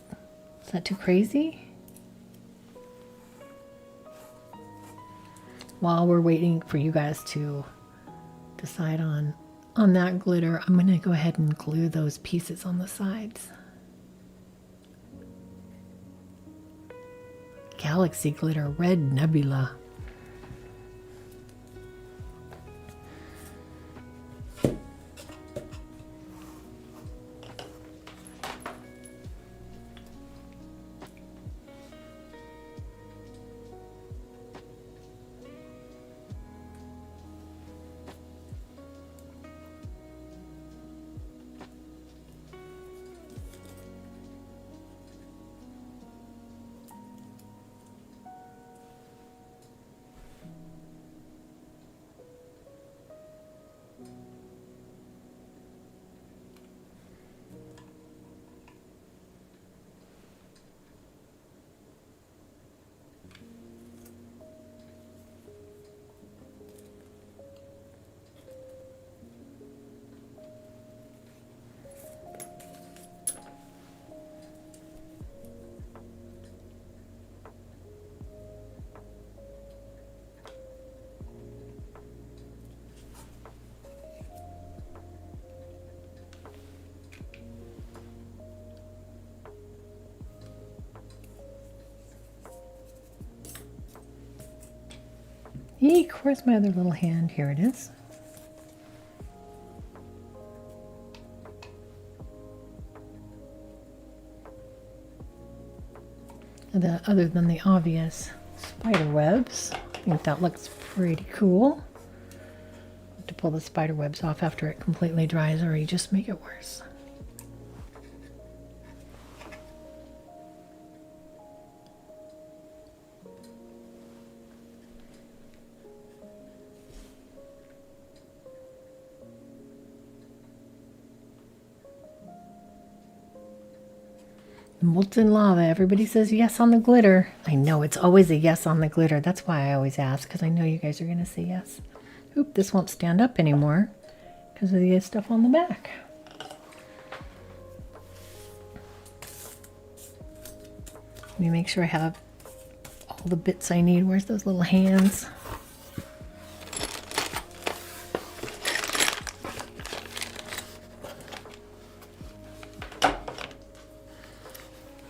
too crazy? While we're waiting for you guys to decide on that glitter, I'm going to go ahead and glue those pieces on the sides. Galaxy glitter, red nebula. Eek, where's my other little hand? Here it is. Other than the obvious spider webs, I think that looks pretty cool. To pull the spider webs off after it completely dries, or you just make it worse. Molten lava. Everybody says yes on the glitter. I know it's always a yes on the glitter. That's why I always ask, because I know you guys are going to say yes. Oop, this won't stand up anymore because of the stuff on the back. Let me make sure I have all the bits I need. Where's those little hands?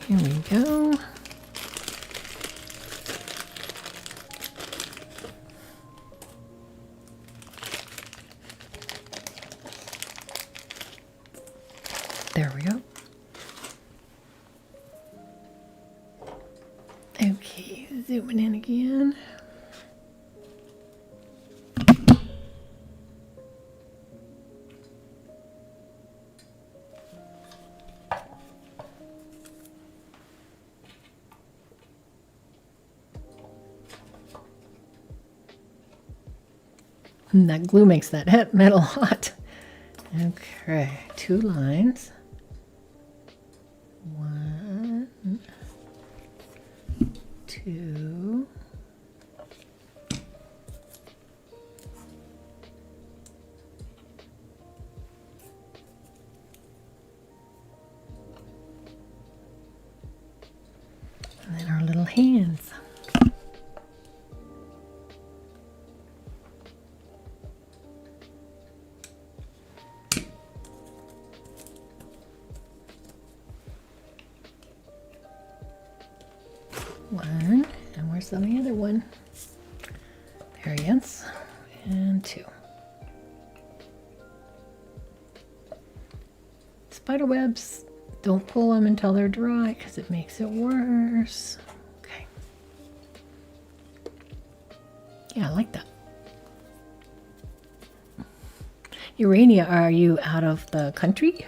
Here we go. There we go. Okay, zooming in again. And that glue makes that metal hot. Okay, 2 lines. 1, 2. And then our little hands. One, and where's the other one? There he is. And 2. Spider webs, don't pull them until they're dry because it makes it worse. Okay. Yeah, I like that. Urania, are you out of the country?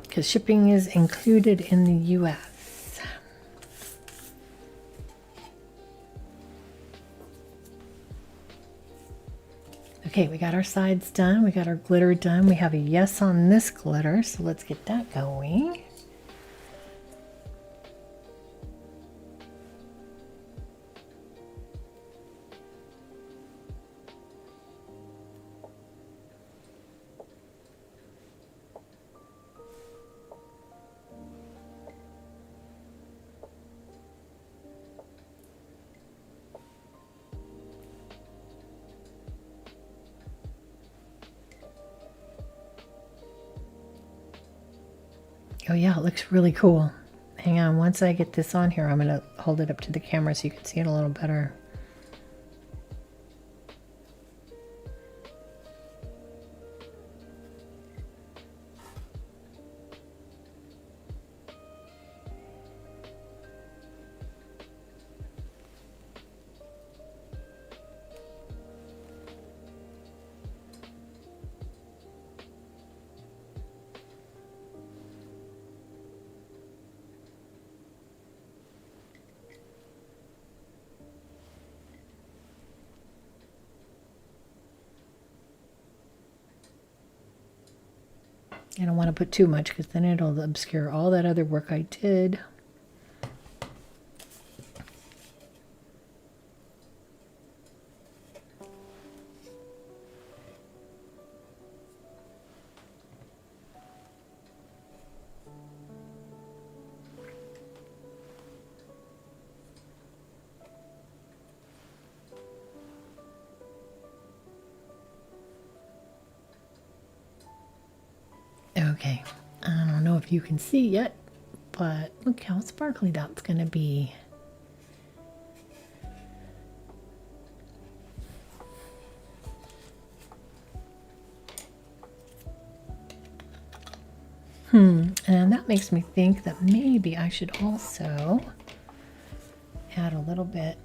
Because shipping is included in the US. Okay, we got our sides done. We got our glitter done. We have a yes on this glitter, so let's get that going. Oh yeah, it looks really cool. Hang on, once I get this on here, I'm going to hold it up to the camera so you can see it a little better. I don't want to put too much because then it'll obscure all that other work I did. Okay, I don't know if you can see yet, but look how sparkly that's going to be. And that makes me think that maybe I should also add a little bit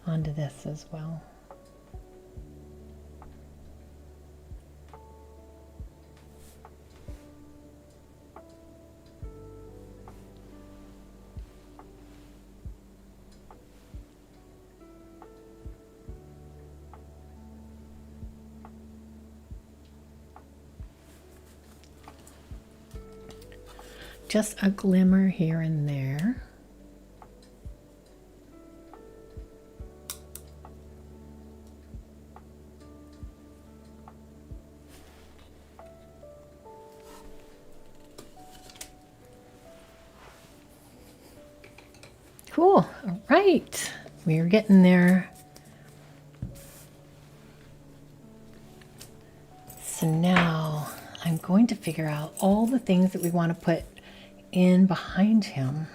onto this as well. just a glimmer here and there. Cool. All right. We're getting there. So now I'm going to figure out all the things that we want to put in behind him.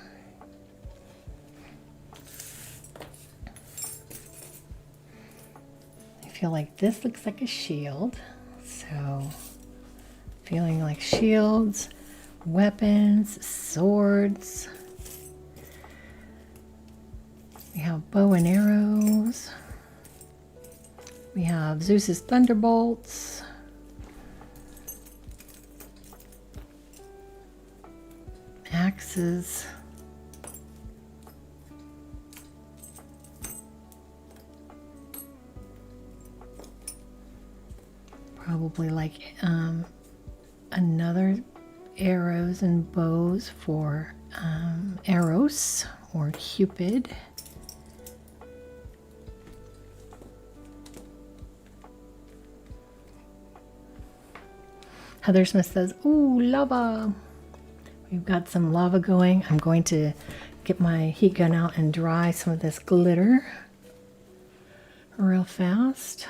I feel like this looks like a shield. So feeling like shields, weapons, swords. We have bow and arrows. We have Zeus's thunderbolts. Axes. Probably like another arrows and bows for Eros or Cupid. Heather Smith says, ooh, lava. We've got some lava going. I'm going to get my heat gun out and dry some of this glitter real fast.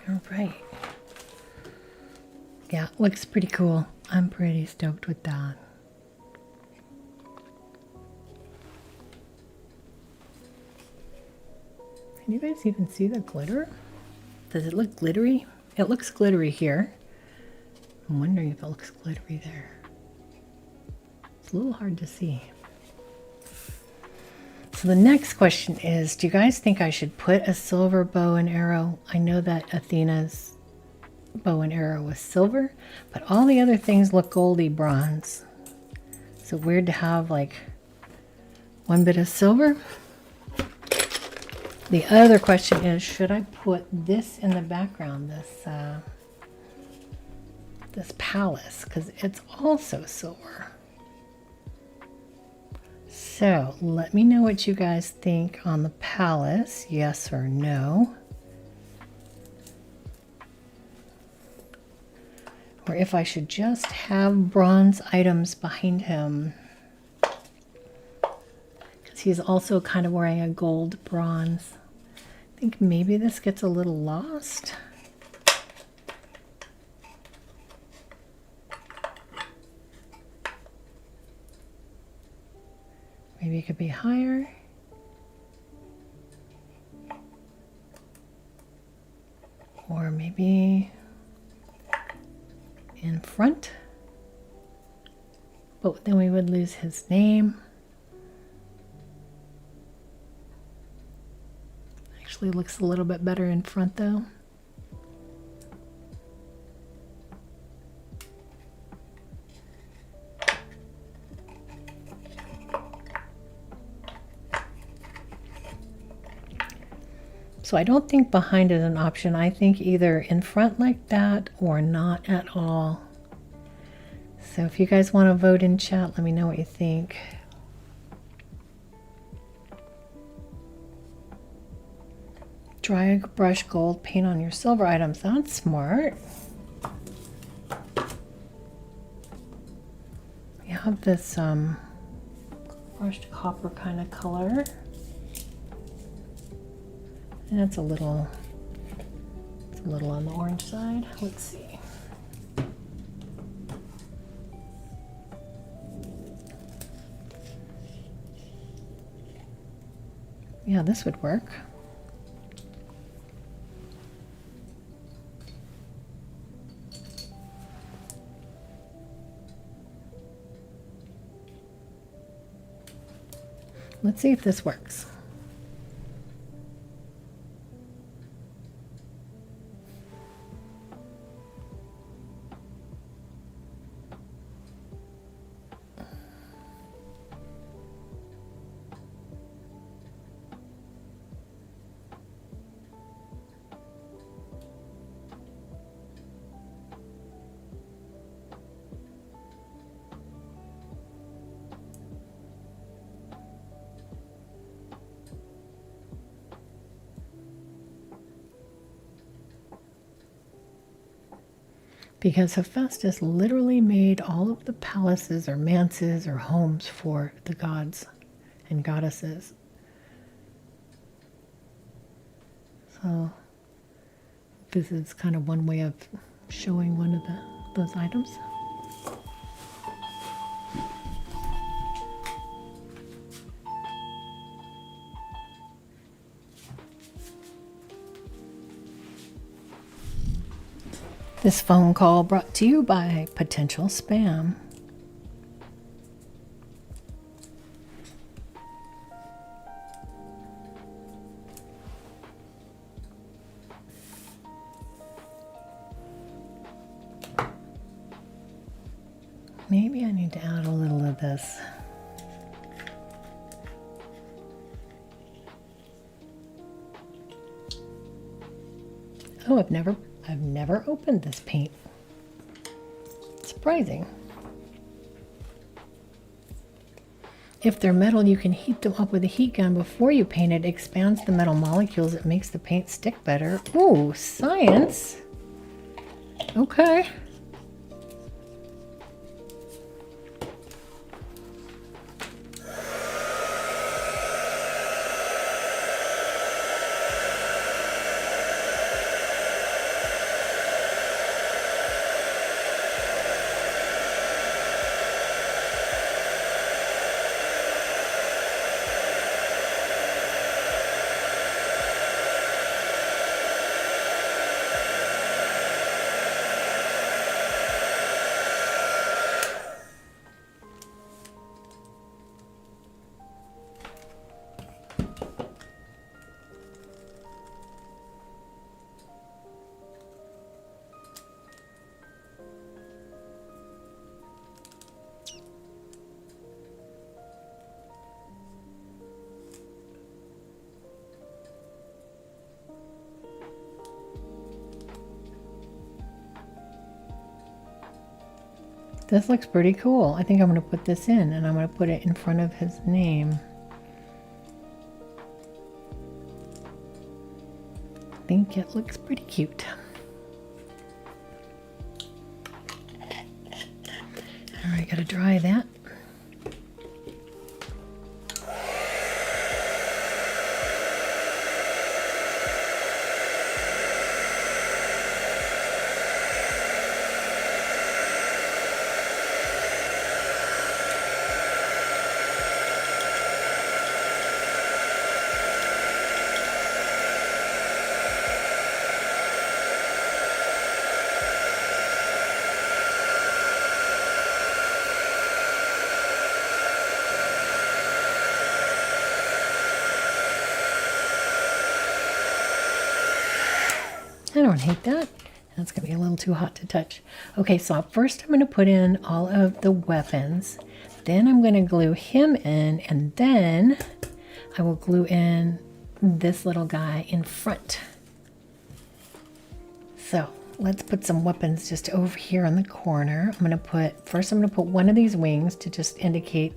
All right. Yeah, looks pretty cool. I'm pretty stoked with that. Can you guys even see the glitter? Does it look glittery? It looks glittery here. I'm wondering if it looks glittery there. It's a little hard to see. So the next question is, do you guys think I should put a silver bow and arrow? I know that Athena's bow and arrow was silver, but all the other things look goldy bronze. So weird to have like one bit of silver. The other question is, should I put this in the background, this palace, because it's also silver. So let me know what you guys think on the palace, yes or no. Or if I should just have bronze items behind him. Because he's also kind of wearing a gold bronze. I think maybe this gets a little lost. Maybe it could be higher. Or maybe in front. But then we would lose his name. Actually looks a little bit better in front though. So I don't think behind is an option. I think either in front like that or not at all. So if you guys want to vote in chat, let me know what you think. Dry brush gold paint on your silver items. That's smart. You have this brushed copper kind of color. And it's a little on the orange side. Let's see. Yeah, this would work. Let's see if this works. Because Hephaestus literally made all of the palaces or manses or homes for the gods and goddesses. So this is kind of one way of showing one of those items. This phone call brought to you by potential spam. Maybe I need to add a little of this. Oh, I've never opened this paint. Surprising. If they're metal, you can heat them up with a heat gun before you paint it. It expands the metal molecules. It makes the paint stick better. Ooh, science. Okay. This looks pretty cool. I think I'm going to put this in and I'm going to put it in front of his name. I think it looks pretty cute. All right, got to dry that. I don't hate that. That's going to be a little too hot to touch. Okay, so first I'm going to put in all of the weapons. Then I'm going to glue him in, and then I will glue in this little guy in front. So let's put some weapons just over here on the corner. I'm going to put one of these wings to just indicate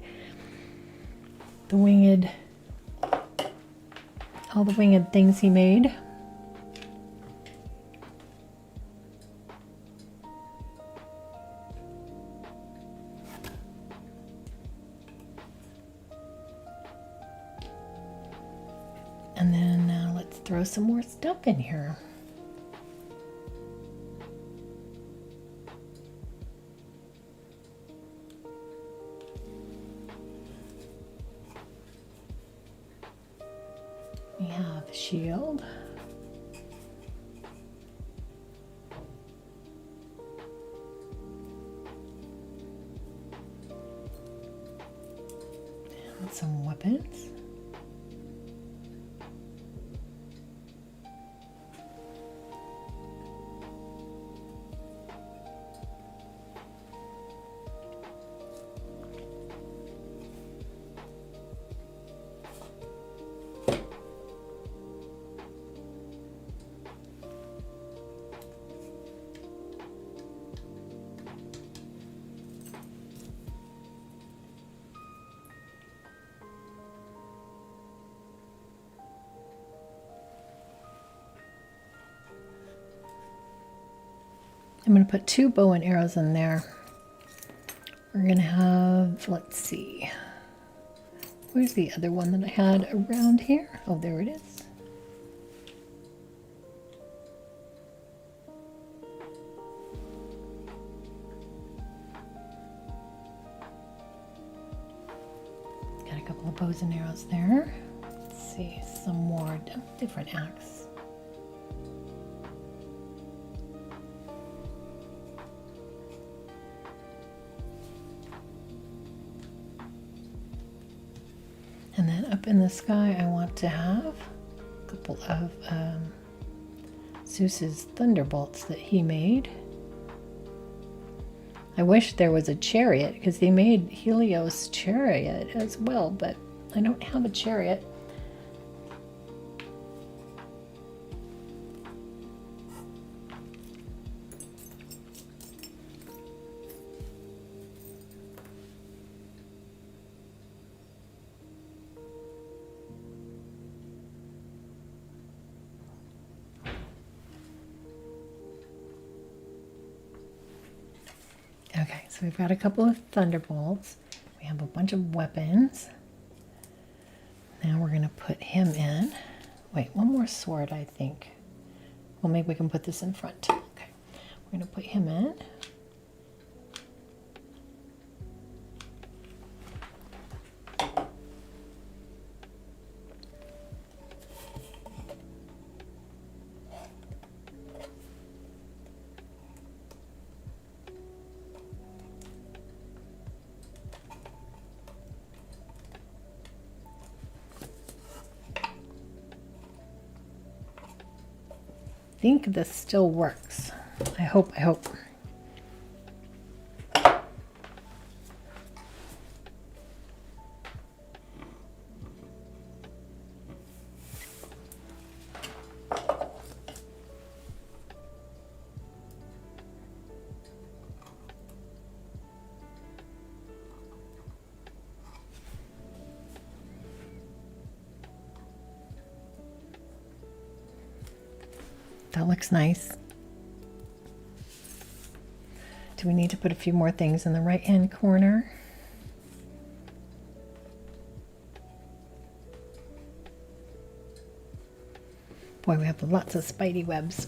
the winged, all the winged things he made. And then let's throw some more stuff in here. We have the shield. And some weapons. I'm going to put 2 bow and arrows in there. We're going to have, let's see, where's the other one that I had around here? Oh, there it is. Got a couple of bows and arrows there. Let's see, some more different axe. And then up in the sky, I want to have a couple of Zeus's thunderbolts that he made. I wish there was a chariot, because they made Helios' chariot as well, but I don't have a chariot. Okay, so we've got a couple of thunderbolts. We have a bunch of weapons. Now we're going to put him in. Wait, one more sword, I think. Well, maybe we can put this in front. Okay, we're going to put him in. I think this still works. I hope. That looks nice. Do we need to put a few more things in the right hand corner? Boy, we have lots of spidey webs.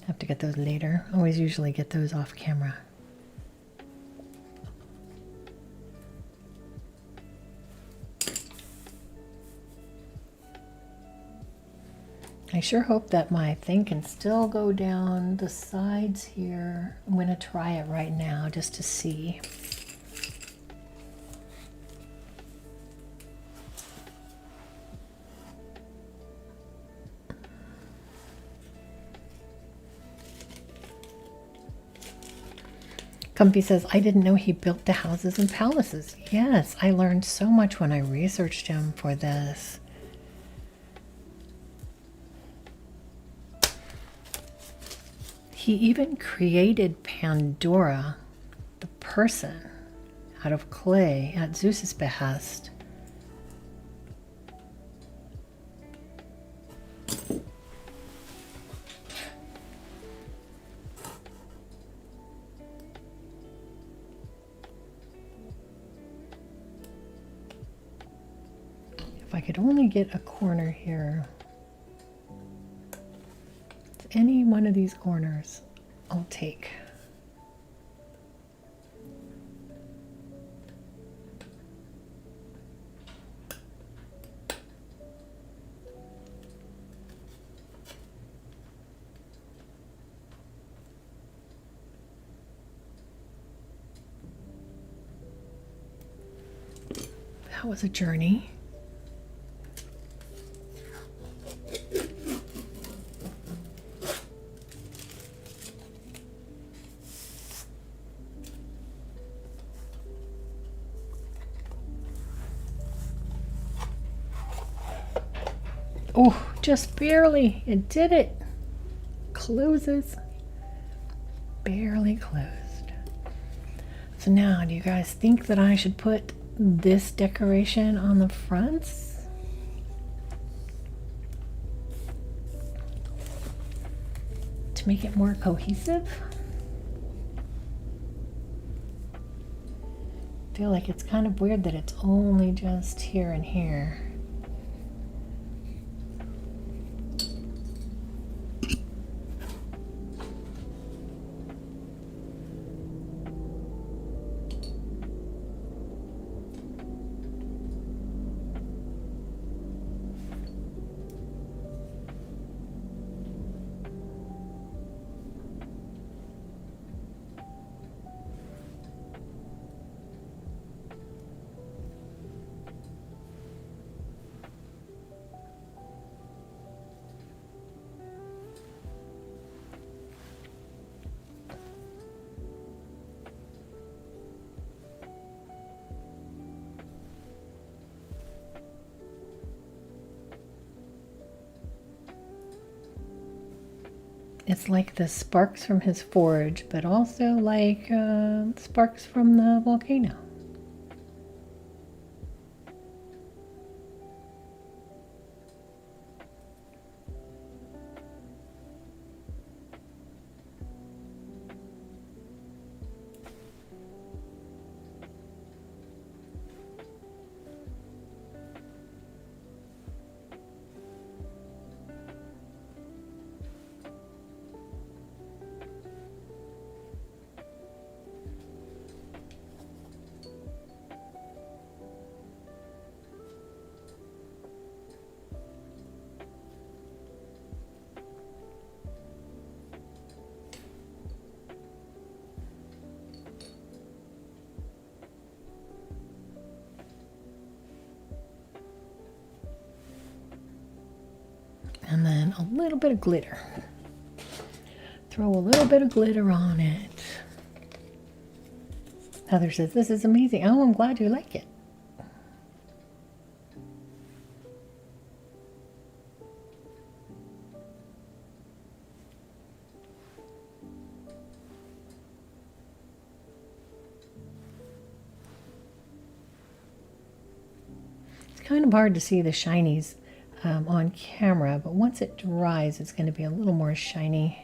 Have to get those later. Always usually get those off camera. I sure hope that my thing can still go down the sides here. I'm going to try it right now just to see. Comfy says, I didn't know he built the houses and palaces. Yes, I learned so much when I researched him for this. He even created Pandora, the person, out of clay at Zeus's behest. If I could only get a corner here. Any one of these corners I'll take. That was a journey. Oh, just barely. It did it. Closes. Barely closed. So now, do you guys think that I should put this decoration on the fronts? To make it more cohesive? I feel like it's kind of weird that it's only just here and here. It's like the sparks from his forge, but also like sparks from the volcano. And then a little bit of glitter. Throw a little bit of glitter on it. Heather says, this is amazing. Oh, I'm glad you like it. It's kind of hard to see the shinies on camera, but once it dries, it's going to be a little more shiny.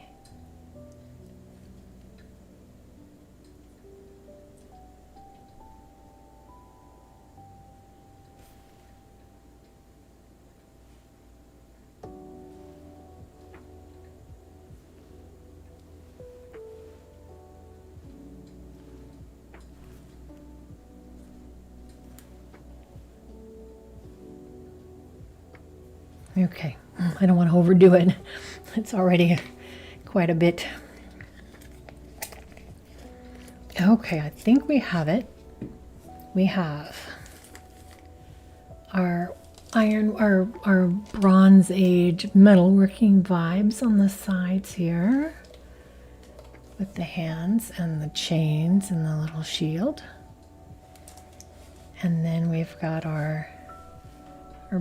Okay, I don't want to overdo it. It's already quite a bit. Okay, I think we have it. We have our our Bronze Age metalworking vibes on the sides here. with the hands and the chains and the little shield. And then we've got our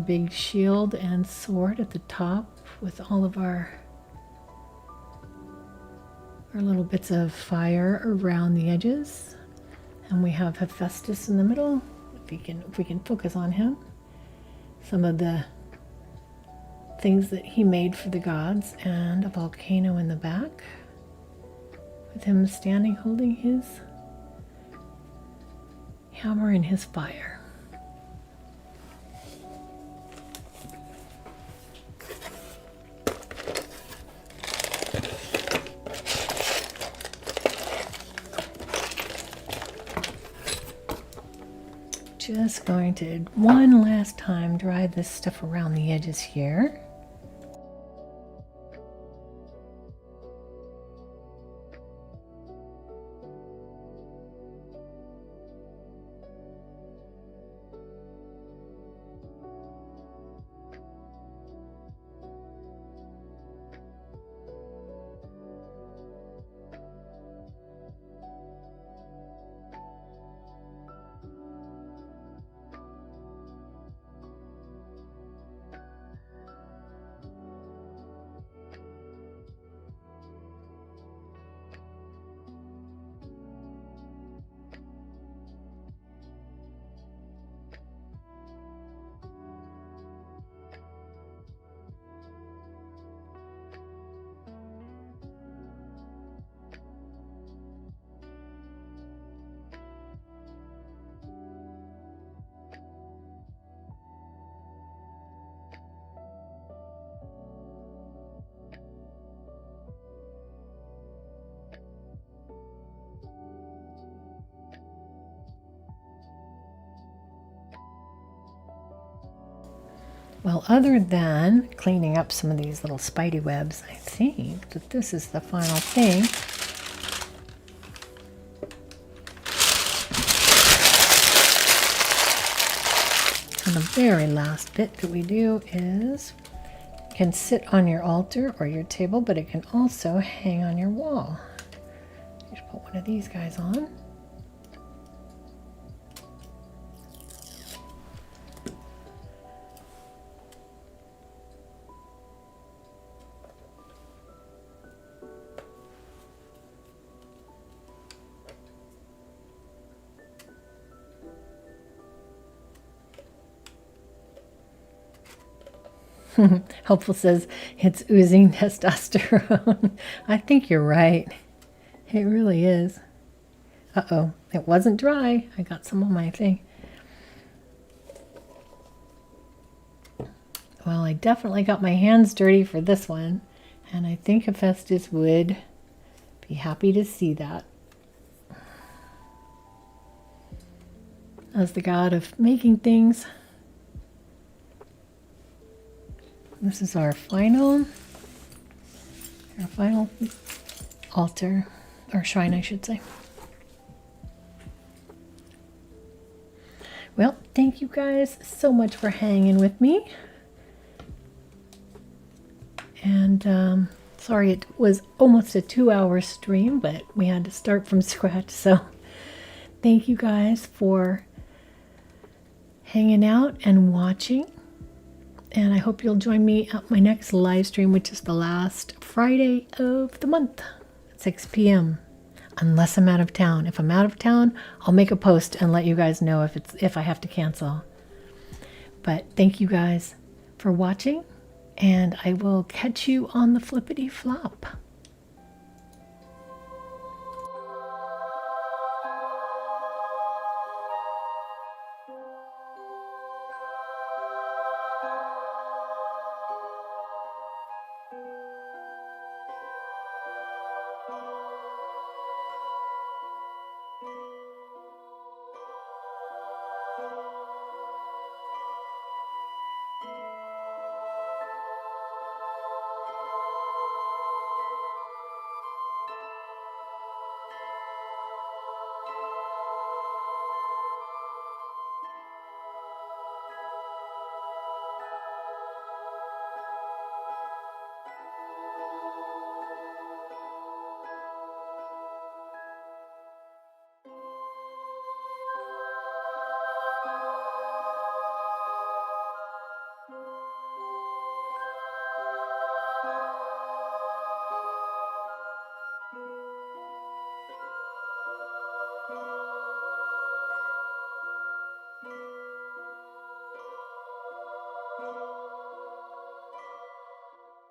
big shield and sword at the top with all of our little bits of fire around the edges. And we have Hephaestus in the middle, if we can focus on him. Some of the things that he made for the gods, and a volcano in the back with him standing holding his hammer and his fire. Just going to one last time dry this stuff around the edges here. Well, other than cleaning up some of these little spidey webs, I think that this is the final thing. And the very last bit that we do is, it can sit on your altar or your table, but it can also hang on your wall. Just put one of these guys on. Helpful says it's oozing testosterone. I think you're right. It really is. Uh-oh, it wasn't dry. I got some on my thing. Well, I definitely got my hands dirty for this one, and I think Hephaestus would be happy to see that. As the god of making things. This is our final altar, or shrine, I should say. Well, thank you guys so much for hanging with me. And sorry it was almost a 2-hour stream, but we had to start from scratch. So thank you guys for hanging out and watching. And I hope you'll join me at my next live stream, which is the last Friday of the month at 6 p.m. Unless I'm out of town. If I'm out of town, I'll make a post and let you guys know if I have to cancel. But thank you guys for watching, and I will catch you on the flippity flop.